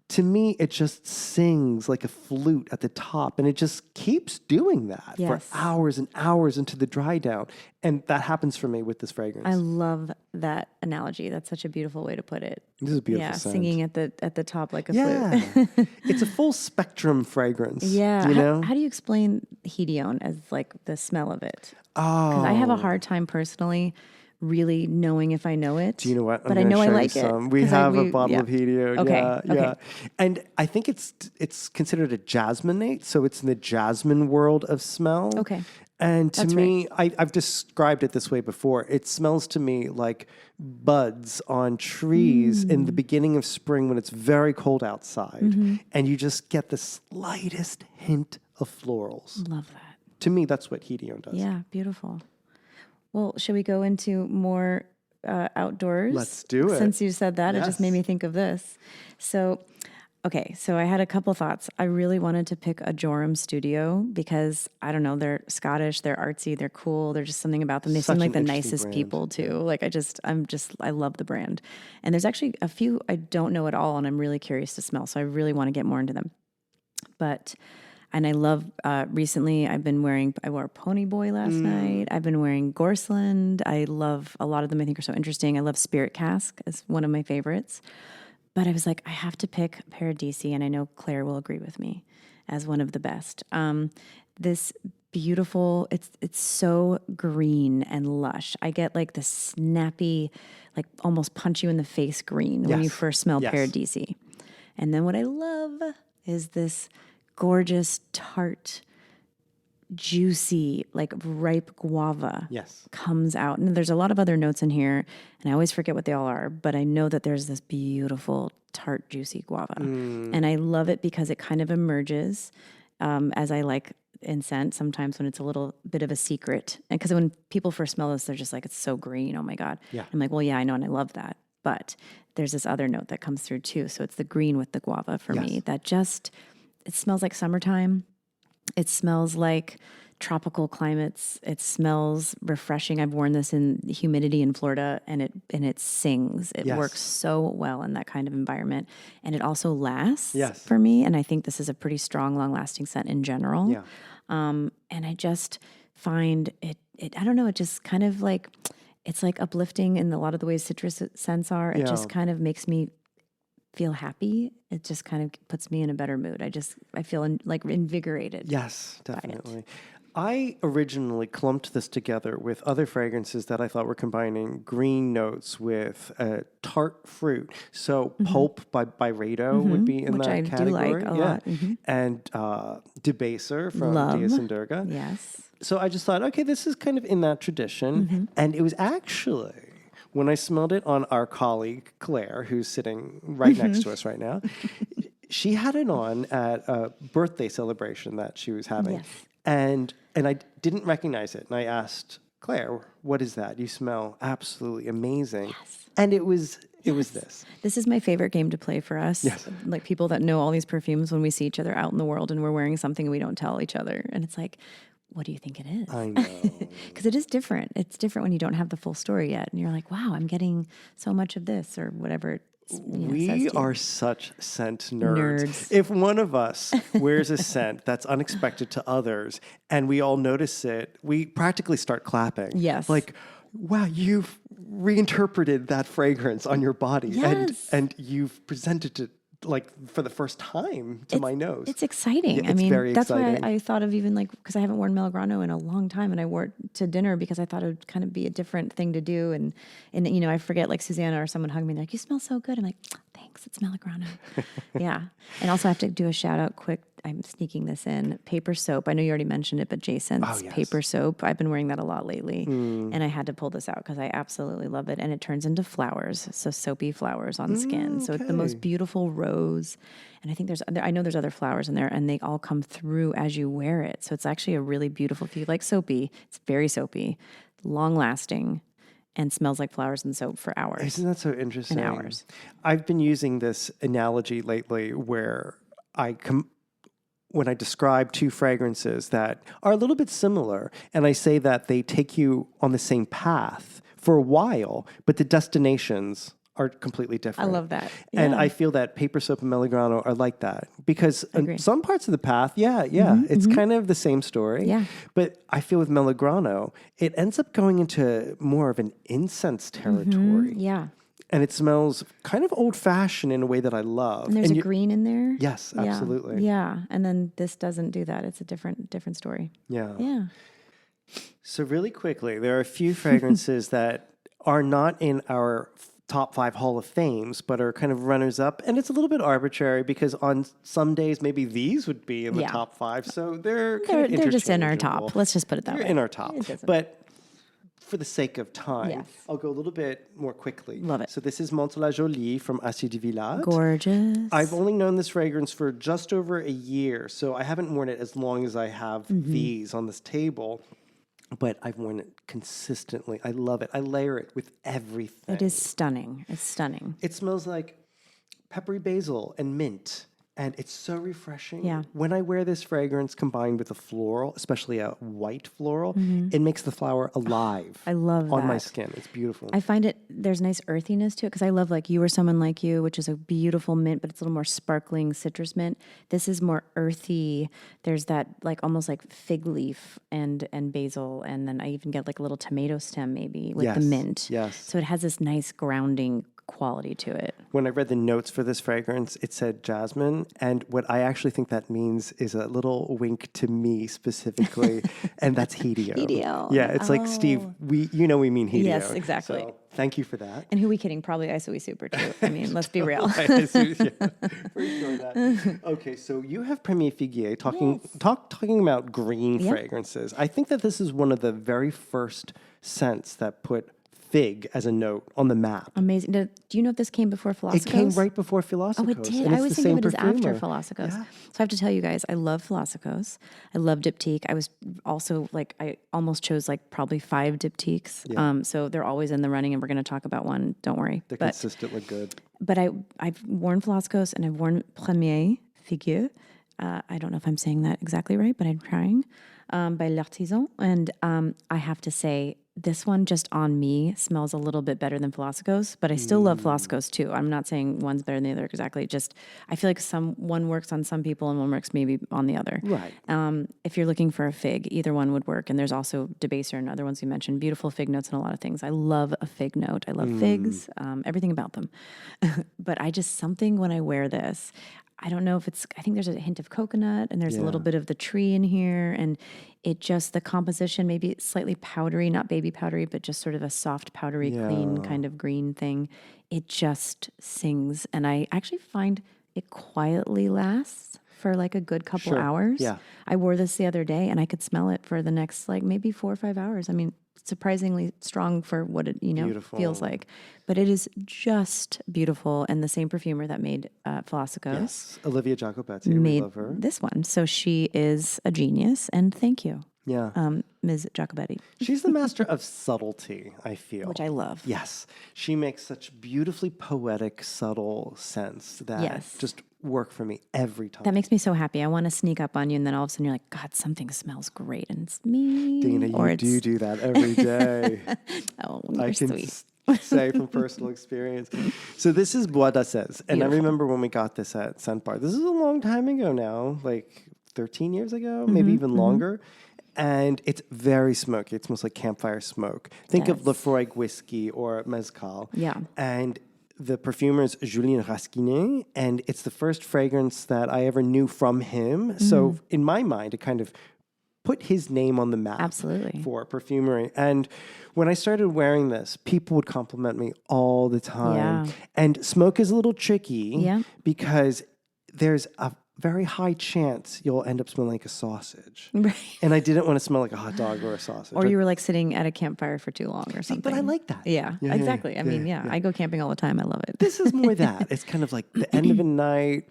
to me, it just sings like a flute at the top, and it just keeps doing that for hours and hours into the dry down. And that happens for me with this fragrance. I love that analogy. That's such a beautiful way to put it. This is a beautiful Yeah, scent. singing at the top like a flute. It's a full spectrum fragrance. Yeah. You know? How do you explain hedione as like the smell of it? Oh. Because I have a hard time personally really knowing if I know it. Do you know what? But I know I like some. it. We 'Cause have a bottle of hedione. Okay. Yeah. And I think it's considered a jasminate, so it's in the jasmine world of smell. Okay. And to me, I've described it this way before. It smells to me like buds on trees in the beginning of spring when it's very cold outside. And you just get the slightest hint of florals. Love that. To me, that's what hedione does. Yeah, beautiful. Well, should we go into more outdoors? Let's do it. Since you said that, it just made Yes. me think of this. So I had a couple thoughts. I really wanted to pick a Joram Studio because, I don't know, they're Scottish, they're artsy, they're cool. There's just something about them. They Such seem like an the interesting nicest brand. people too. Like I love the brand. And there's actually a few I don't know at all, and I'm really curious to smell. So I really want to get more into them. And I love, recently I wore Pony Boy last night. I've been wearing Gorsland. I love a lot of them. I think are so interesting. I love Spirit Cask as one of my favorites. But I was like, I have to pick Paradisi, and I know Claire will agree with me as one of the best. This beautiful, it's so green and lush. I get like the snappy, like almost punch you in the face green when you first smell Paradisi. And then what I love is this gorgeous, tart, juicy, like ripe guava comes out. And there's a lot of other notes in here, and I always forget what they all are, but I know that there's this beautiful, tart, juicy guava. And I love it because it kind of emerges as I like Incense sometimes when it's a little bit of a secret. And because when people first smell this, they're just like, it's so green. Oh my God. Yeah. I'm like, well, yeah, I know. And I love that. But there's this other note that comes through too. So it's the green with the guava for me that just, it smells like summertime. It smells like tropical climates. It smells refreshing. I've worn this in humidity in Florida, and it sings. It works so well in that kind of environment, and it also lasts for me. And I think this is a pretty strong, long-lasting scent in general. Yeah. And I just find it. I don't know. It just kind of like it's like uplifting in a lot of the ways citrus scents are. It just kind of makes me feel happy. It just kind of puts me in a better mood. I feel like invigorated. Yes, definitely. I originally clumped this together with other fragrances that I thought were combining green notes with tart fruit. So Pulp by Byredo would be in that category. Which I do like a lot. And Debaser from Dias and Durga. Yes. So I just thought, okay, this is kind of in that tradition. And it was actually, when I smelled it on our colleague, Claire, who's sitting right next to us right now, she had it on at a birthday celebration that she was having. Yes. And I didn't recognize it. And I asked Claire, what is that? You smell absolutely amazing. Yes. And it was this. This is my favorite game to play for us. Yes. Like people that know all these perfumes when we see each other out in the world and we're wearing something and we don't tell each other. And it's like, what do you think it is? I know. Because it is different. It's different when you don't have the full story yet. And you're like, wow, I'm getting so much of this or whatever. We are such scent nerds. If one of us wears a scent that's unexpected to others and we all notice it, we practically start clapping. Yes. Like, wow, you've reinterpreted that fragrance on your body. Yes. And you've presented it like for the first time to my nose. It's exciting. Yeah, it's very that's exciting. why I thought of even like, because I haven't worn Melograno in a long time and I wore it to dinner because I thought it would kind of be a different thing to do. And you know, I forget like Susanna or someone hugged me and they're like, you smell so good. I'm like, thanks, it's Melograno. Yeah. And also I have to do a shout out quick. I'm sneaking this in. Paper soap. I know you already mentioned it, but Jason's paper soap. I've been wearing that a lot lately. And I had to pull this out because I absolutely love it. And it turns into flowers. So soapy flowers on skin. So it's the most beautiful rose. And I think I know there's other flowers in there and they all come through as you wear it. So it's actually a really beautiful, if you like soapy, it's very soapy, long lasting, and smells like flowers and soap for hours. Isn't that so interesting? And hours. I've been using this analogy lately where when I describe two fragrances that are a little bit similar, and I say that they take you on the same path for a while, but the destinations are completely different. I love that. Yeah. And I feel that Paper Soap and Melograno are like that because in some parts of the path, it's kind of the same story. Yeah. But I feel with Melograno, it ends up going into more of an incense territory. Yeah. And it smells kind of old-fashioned in a way that I love. And there's a green in there. Yes, absolutely. Yeah. And then this doesn't do that. It's a different story. Yeah. Yeah. So really quickly, there are a few fragrances that are not in our top 5 Hall of Fames, but are kind of runners up. And it's a little bit arbitrary because on some days, maybe these would be in the top 5. So they're just in our top. Let's just put it that way. They're in our top. But for the sake of time, I'll go a little bit more quickly. Love it. So this is Monte la Jolie from Acide du Village. Gorgeous. I've only known this fragrance for just over a year, so I haven't worn it as long as I have these on this table. But I've worn it consistently. I love it. I layer it with everything. It is stunning. It's stunning. It smells like peppery basil and mint. And it's so refreshing. Yeah. When I wear this fragrance combined with a floral, especially a white floral, it makes the flower alive. I love on that. my skin. It's beautiful. I find there's nice earthiness to it because I love like You Or Someone Like You, which is a beautiful mint, but it's a little more sparkling citrus mint. This is more earthy. There's that like almost like fig leaf and basil. And then I even get like a little tomato stem maybe with the mint. Yes. So it has this nice grounding quality to it. When I read the notes for this fragrance, it said jasmine. And what I actually think that means is a little wink to me specifically. And that's Hideo. Hideo. Yeah, it's like, Steve, we mean Hideo. Yes, exactly. So, thank you for that. And who are we kidding? Probably Isoe Super too. I mean, let's be real. For sure that. Okay, so you have Premier Figuier talking about green fragrances. I think that this is one of the very first scents that put fig as a note on the map. Amazing. Do you know if this came before Philosophy? It came right before Philosophy. Oh, it did. I always think of it as after Philosophy. So I have to tell you guys, I love Philosophy. I love Diptyque. I was also I almost chose probably 5 Diptyques. Yeah. So they're always in the running, and we're going to talk about one. Don't worry. They're consistently good. But I've worn Philosophy and I've worn Premier Figuier. I don't know if I'm saying that exactly right, but I'm trying. By L'Artisan. And I have to say, this one just on me smells a little bit better than Philosophy, but I still love Philosophy too. I'm not saying one's better than the other exactly. Just I feel like one works on some people and one works maybe on the other. Right. If you're looking for a fig, either one would work. And there's also Debaser and other ones you mentioned. Beautiful fig notes and a lot of things. I love a fig note. I love figs, everything about them. But something when I wear this, I don't know if I think there's a hint of coconut and there's a little bit of the tree in here. And the composition, maybe it's slightly powdery, not baby powdery, but just sort of a soft, powdery, clean kind of green thing. It just sings. And I actually find it quietly lasts for a good couple hours. Yeah. I wore this the other day and I could smell it for the next maybe 4 or 5 hours. I mean, surprisingly strong for what it feels like, but it is just beautiful. And the same perfumer that made Philosophy, Olivia Jacobetti, made we love her. this one. So she is a genius, and thank you, Ms. Jacobetti. She's the master of subtlety, I feel, which I love. Yes, she makes such beautifully poetic, subtle scents that just work for me every time. That makes me so happy. I want to sneak up on you, and then all of a sudden you're like, God, something smells great, and it's me. Dana, you do that every day. Oh, you're sweet. Say from personal experience. So this is Bois d'Assez. And I remember when we got this at Scent Bar. This is a long time ago now, 13 years ago, maybe even longer. And it's very smoky. It smells like campfire smoke. Think of Lefroy whiskey or mezcal. Yeah. And the perfumer is Julien Rasquinet, and it's the first fragrance that I ever knew from him. So in my mind, it kind of put his name on the map for perfumery. And when I started wearing this, people would compliment me all the time. Yeah. And smoke is a little tricky because there's a very high chance you'll end up smelling like a sausage. Right. And I didn't want to smell like a hot dog or a sausage. Or you were sitting at a campfire for too long or something. But I like that. Yeah, exactly. I mean, I go camping all the time. I love it. This is more that. It's kind of like the end of a night,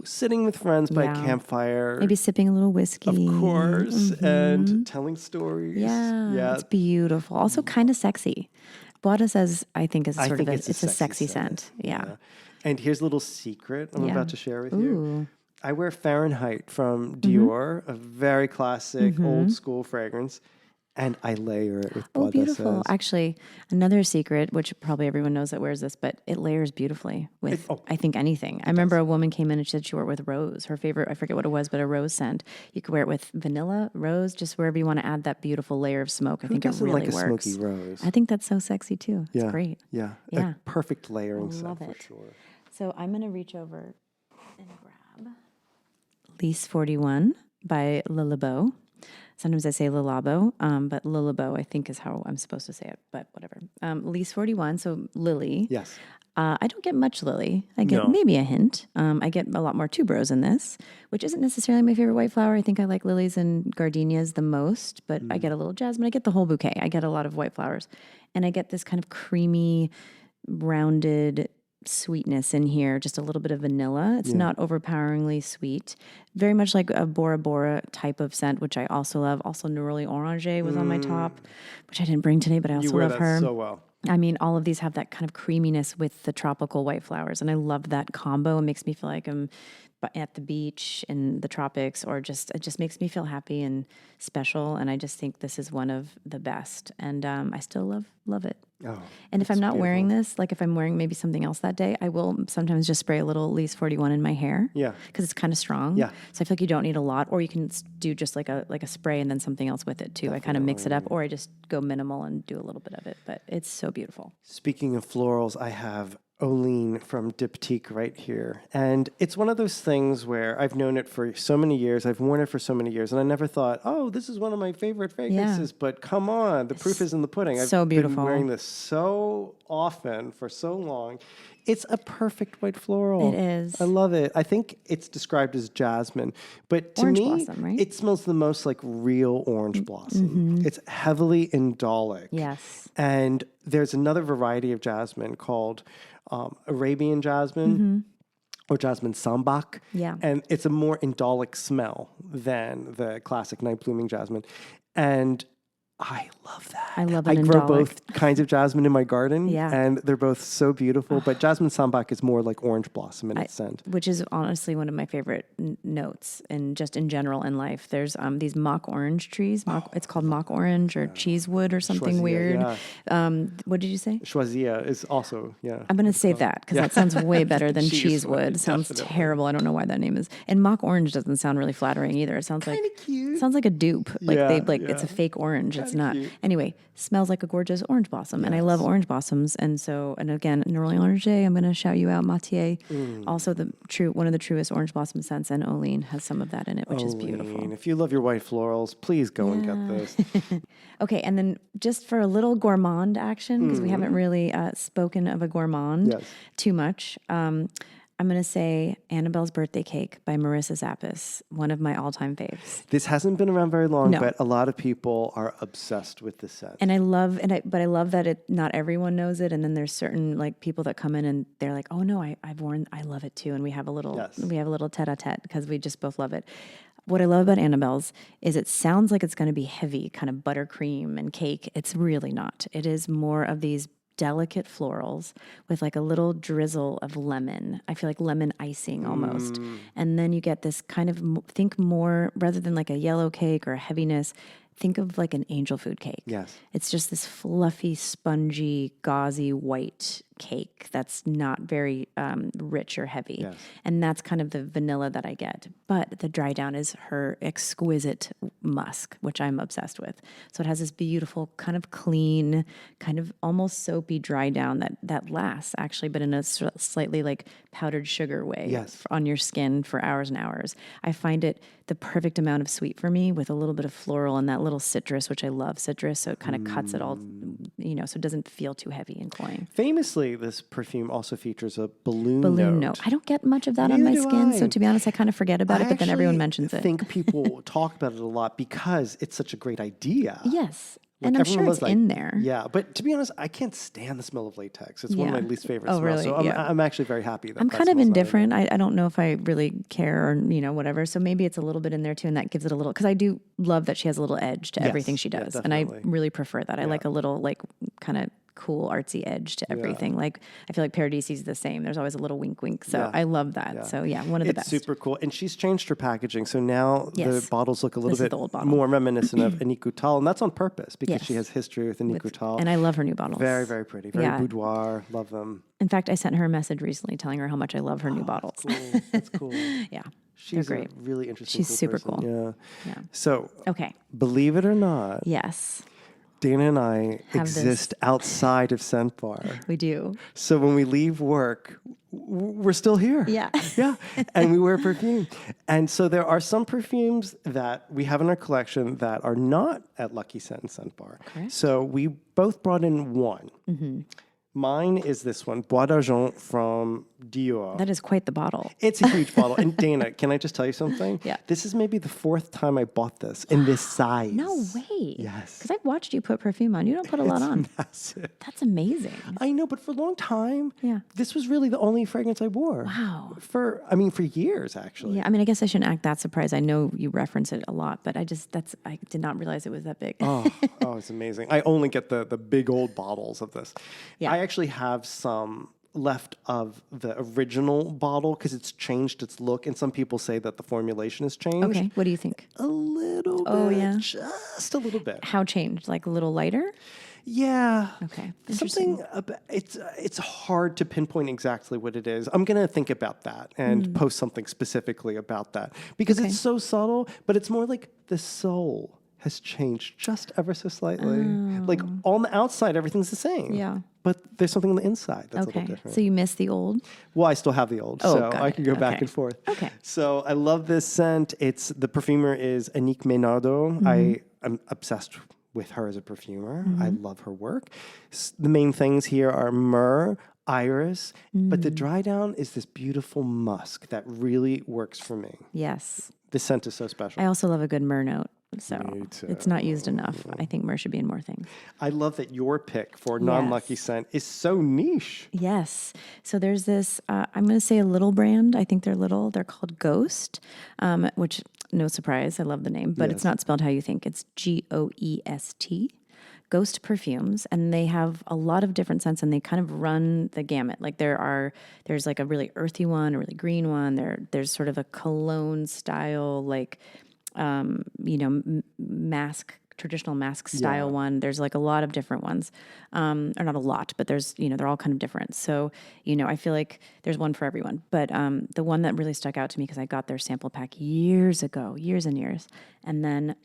sitting with friends by a campfire. Maybe sipping a little whiskey. Of course. And telling stories. Yeah. It's beautiful. Also kind of sexy. Bois d'Assez, I think, is it's a sexy scent. Yeah. And here's a little secret I'm about to share with you. I wear Fahrenheit from Dior, a very classic old school fragrance, and I layer it with Bois d'Assez. Beautiful. Actually, another secret, which probably everyone knows that wears this, but it layers beautifully with, I think, anything. I remember a woman came in and she said she wore it with rose. Her favorite, I forget what it was, but a rose scent. You could wear it with vanilla, rose, just wherever you want to add that beautiful layer of smoke. I think it really works. Like a smoky rose? I think that's so sexy too. It's great. Yeah. A perfect layering scent for sure. So I'm going to reach over and grab Lys 41 by Le Labo. Sometimes I say Le Labo, but Le Labo I think is how I'm supposed to say it, but whatever. Lys 41, so lily. Yes. I don't get much lily. I get maybe a hint. I get a lot more tuberose in this, which isn't necessarily my favorite white flower. I think I like lilies and gardenias the most, but I get a little jasmine. I get the whole bouquet. I get a lot of white flowers. And I get this kind of creamy, rounded sweetness in here, just a little bit of vanilla. It's not overpoweringly sweet. Very much like a Bora Bora type of scent, which I also love. Also, Neroli Orange was on my top, which I didn't bring today, but I also love her. So well. I mean, all of these have that kind of creaminess with the tropical white flowers, and I love that combo. It makes me feel like I'm at the beach in the tropics, or it just makes me feel happy and special. And I just think this is one of the best, and I still love it. Oh, and if I'm not wearing this, like if I'm wearing maybe something else that day, I will sometimes just spray a little Lys 41 in my hair. Yeah, because it's kind of strong. Yeah, so I feel like you don't need a lot, or you can do just like a spray and then something else with it too. Definitely. I kind of mix it up, or I just go minimal and do a little bit of it. But it's so beautiful. Speaking of florals, I have Olean from Diptyque right here. And it's one of those things where I've known it for so many years. I've worn it for so many years. And I never thought, oh, this is one of my favorite fragrances. But come on, the proof is in the pudding. So I've beautiful. been wearing this so often for so long. It's a perfect white floral. It is. I love it. I think it's described as jasmine. But to Orange me, blossom, right? it smells the most like real orange blossom. It's heavily indolic. Yes. And there's another variety of jasmine called Arabian jasmine or jasmine sambac. Yeah. And it's a more indolic smell than the classic night blooming jasmine. And I love that. I love I an grow indolic. both kinds of jasmine in my garden, Yeah. and they're both so beautiful. But jasmine sambac is more like orange blossom in its scent. Which is honestly one of my favorite notes, and just in general in life. There's these mock orange trees. It's called mock orange or cheesewood or something Choisya, weird. yeah. What did you say? Choisya is also, I'm going to say that because that sounds way better than Cheesewood, cheesewood. Sounds definitely. terrible. I don't know why that name is. And mock orange doesn't sound really flattering either. It sounds like cute. sounds like a dupe. Like Yeah, it's a fake orange. It's not. cute. Anyway, smells like a gorgeous orange blossom, and I love orange blossoms. And so, and again, Neroli Orange, I'm going to shout you out, Mathieu. Also, one of the truest orange blossom scents, and Olean has some of that in it, which is beautiful. If you love your white florals, please go and get this. Okay, and then just for a little gourmand action, because we haven't really spoken of a gourmand Yes. too much. I'm going to say Annabelle's Birthday Cake by Marissa Zappis, one of my all-time faves. This hasn't been around very long, No. but a lot of people are obsessed with this scent. And I love that not everyone knows it. And then there's certain like people that come in and they're like, oh no, I love it too. And we have a little tete-a-tete because we just both love it. What I love about Annabelle's is it sounds like it's going to be heavy, kind of buttercream and cake. It's really not. It is more of these delicate florals with like a little drizzle of lemon. I feel like lemon icing almost. And then you get this kind of, think more, rather than like a yellow cake or a heaviness, think of like an angel food cake. Yes. It's just this fluffy, spongy, gauzy white cake that's not very rich or heavy. Yes. And that's kind of the vanilla that I get. But the dry down is her exquisite musk, which I'm obsessed with. So it has this beautiful, kind of clean, kind of almost soapy dry down that lasts actually, but in a slightly like powdered sugar way Yes. on your skin for hours and hours. I find it the perfect amount of sweet for me with a little bit of floral and that little citrus, which I love citrus. So it kind of cuts it all, so it doesn't feel too heavy and cloying. Famously, this perfume also features a balloon note. I don't get much of that on my Neither do skin. I. So to be honest, I kind of forget about it, but then everyone mentions it. I think people talk about it a lot because it's such a great idea. Yes. Like, And I'm everyone sure was it's like, in there. Yeah, but to be honest, I can't stand the smell of latex. It's one of my least favorite smells. really? So I'm actually very happy that I'm that kind of smells not in indifferent. I don't know if I really care or, whatever. So maybe it's a little bit in there too. And that gives it a little, because I do love that she has a little edge to everything she yeah, does. And I definitely. really prefer that. I like a little like kind of cool artsy edge to everything. Like I feel like Paradisi is the same. There's always a little wink wink. So Yeah. I love that. Yeah. So yeah, one of the It's best. super cool. And she's changed her packaging. So now the Yes. bottles look a little This is bit the old bottle. more reminiscent of Annick Goutal. And that's on purpose because she Yes. has history with Annick Goutal. And I love her new bottles. Very, very pretty. Very Yeah. boudoir. Love them. In fact, I sent her a message recently telling her how much I love her new bottles. Cool. That's cool. Yeah. She's They're great. a really interesting She's super person. cool. Yeah. Yeah. So, Okay. believe it or not, Yes, Dana and I Have this. exist outside of Scent Bar. we do. So when we leave work, we're still here. Yeah. Yeah. And we wear perfume. And so there are some perfumes that we have in our collection that are not at Luckyscent and Scent Bar. Correct. So we both brought in one. Mine is this one, Bois d'Argent from Dior. That is quite the bottle. It's a huge bottle. And Dana, can I just tell you something? Yeah. This is maybe the fourth time I bought this in this size. No way. Yes. Because I've watched you put perfume on. You don't put a lot on. Massive. That's amazing. I know, but for a long time, Yeah. this was really the only fragrance I wore. Wow. For years, actually. Yeah, I mean, I guess I shouldn't act that surprised. I know you reference it a lot, but I did not realize it was that big. Oh, it's amazing. I only get the big old bottles of this. Yeah. I actually have some left of the original bottle because it's changed its look. And some people say that the formulation has changed. Okay, what do you think? A little bit. Oh, yeah? Just a little bit. How changed? Like a little lighter? Yeah. Okay, Something about, it's hard to pinpoint exactly what it is. I'm going to think about that and post something specifically about that because it's so subtle, but it's more like the soul has changed just ever so slightly. Like on the outside, everything's the same. Yeah. but there's something on the inside that's a Okay. little different. So you miss the old? Well, I still have the old, so got I it. can go back Okay. and forth. Okay. So I love this scent. The perfumer is Annick Menardo. I'm obsessed with her as a perfumer. I love her work. The main things here are myrrh, iris, but the dry down is this beautiful musk that really works for me. Yes. The scent is so special. I also love a good myrrh note. So Me too. it's not used enough. I think myrrh should be in more things. I love that your pick for non-Luckyscent is so niche. Yes. So there's this, I'm going to say a little brand. I think they're little. They're called Goest, which, no surprise, I love the name, but it's not spelled how you think. It's Goest. Goest Perfumes, and they have a lot of different scents, and they kind of run the gamut. Like there's like a really earthy one, a really green one. There's sort of a cologne style, like traditional mask style one. There's like a lot of different ones, or not a lot, but there's, they're all kind of different. So, I feel like there's one for everyone. But the one that really stuck out to me, because I got their sample pack years ago, years and years, and then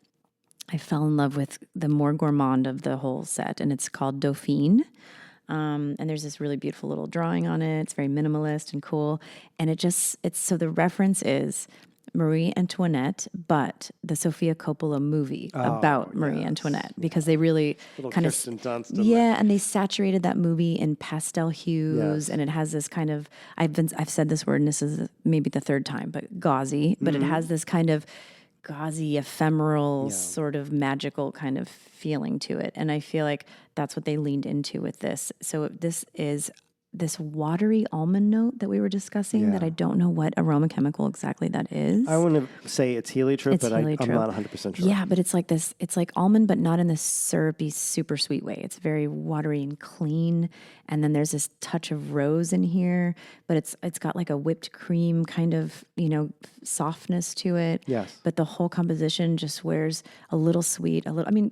I fell in love with the more gourmand of the whole set, and it's called Dauphine. And there's this really beautiful little drawing on it. It's very minimalist and cool. And so the reference is Marie Antoinette, but the Sofia Coppola movie about Marie Antoinette, because they really kind of, and they saturated that movie in pastel hues, and it has this kind of, I've said this word, and this is maybe the third time, but gauzy, but it has this kind of gauzy, ephemeral, sort of magical kind of feeling to it. And I feel like that's what they leaned into with this. So this is this watery almond note that we were discussing that I don't know what aroma chemical exactly that is. I want to say it's heliotrope, but I'm not 100% sure. Yeah, but it's like this, it's like almond, but not in this syrupy, super sweet way. It's very watery and clean. And then there's this touch of rose in here, but it's got like a whipped cream kind of, softness to it. Yes. But the whole composition just wears a little sweet,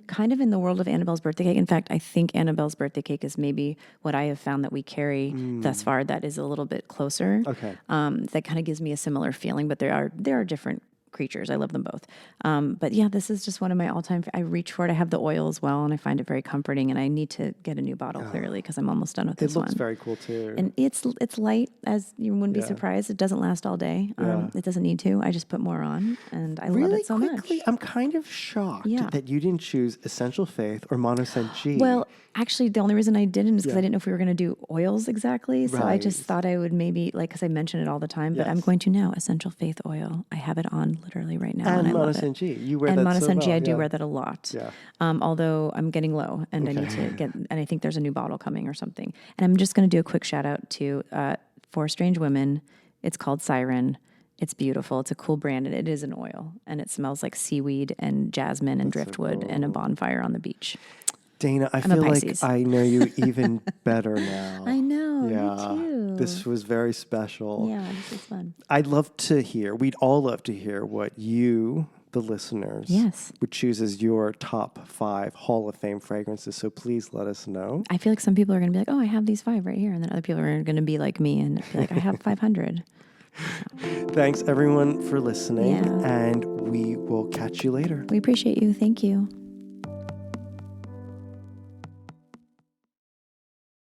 kind of in the world of Annabelle's birthday cake. In fact, I think Annabelle's birthday cake is maybe what I have found that we carry thus far that is a little bit closer. Okay. That kind of gives me a similar feeling, but there are different creatures. I love them both. But yeah, this is just one of my all-time, I reach for it. I have the oil as well, and I find it very comforting, and I need to get a new bottle clearly because I'm almost done with this one. It looks very cool too. And it's light, as you wouldn't be surprised. It doesn't last all day. It doesn't need to. I just put more on, and I love it so much. I'm kind of shocked that you didn't choose Essential Faith or Monoscent G. Well, actually, the only reason I didn't is because I didn't know if we were going to do oils exactly. So I just thought I would maybe, because I mention it all the time, but I'm going to now. Essential Faith oil. I have it on literally right now, and I love it. Monoscent G. You wear and that Monoscent so well. G, I do wear that a lot. Yeah. Although I'm getting low, and I need to get, and I think there's a new bottle coming or something. And I'm just going to do a quick shout out to Four Strange Women. It's called Siren. It's beautiful. It's a cool brand, and it is an oil, and it smells like seaweed and jasmine and driftwood and a bonfire on the beach. Dana, I feel like I know you even better now. I know, me too. This was very special. Yeah, this is fun. We'd all love to hear what you, the listeners, would choose as your top 5 Hall of Fame fragrances. So please let us know. I feel like some people are going to be like, oh, I have these 5 right here. And then other people are going to be like me and be like, I have 500. Thanks, everyone, for listening. And we will catch you later. We appreciate you. Thank you.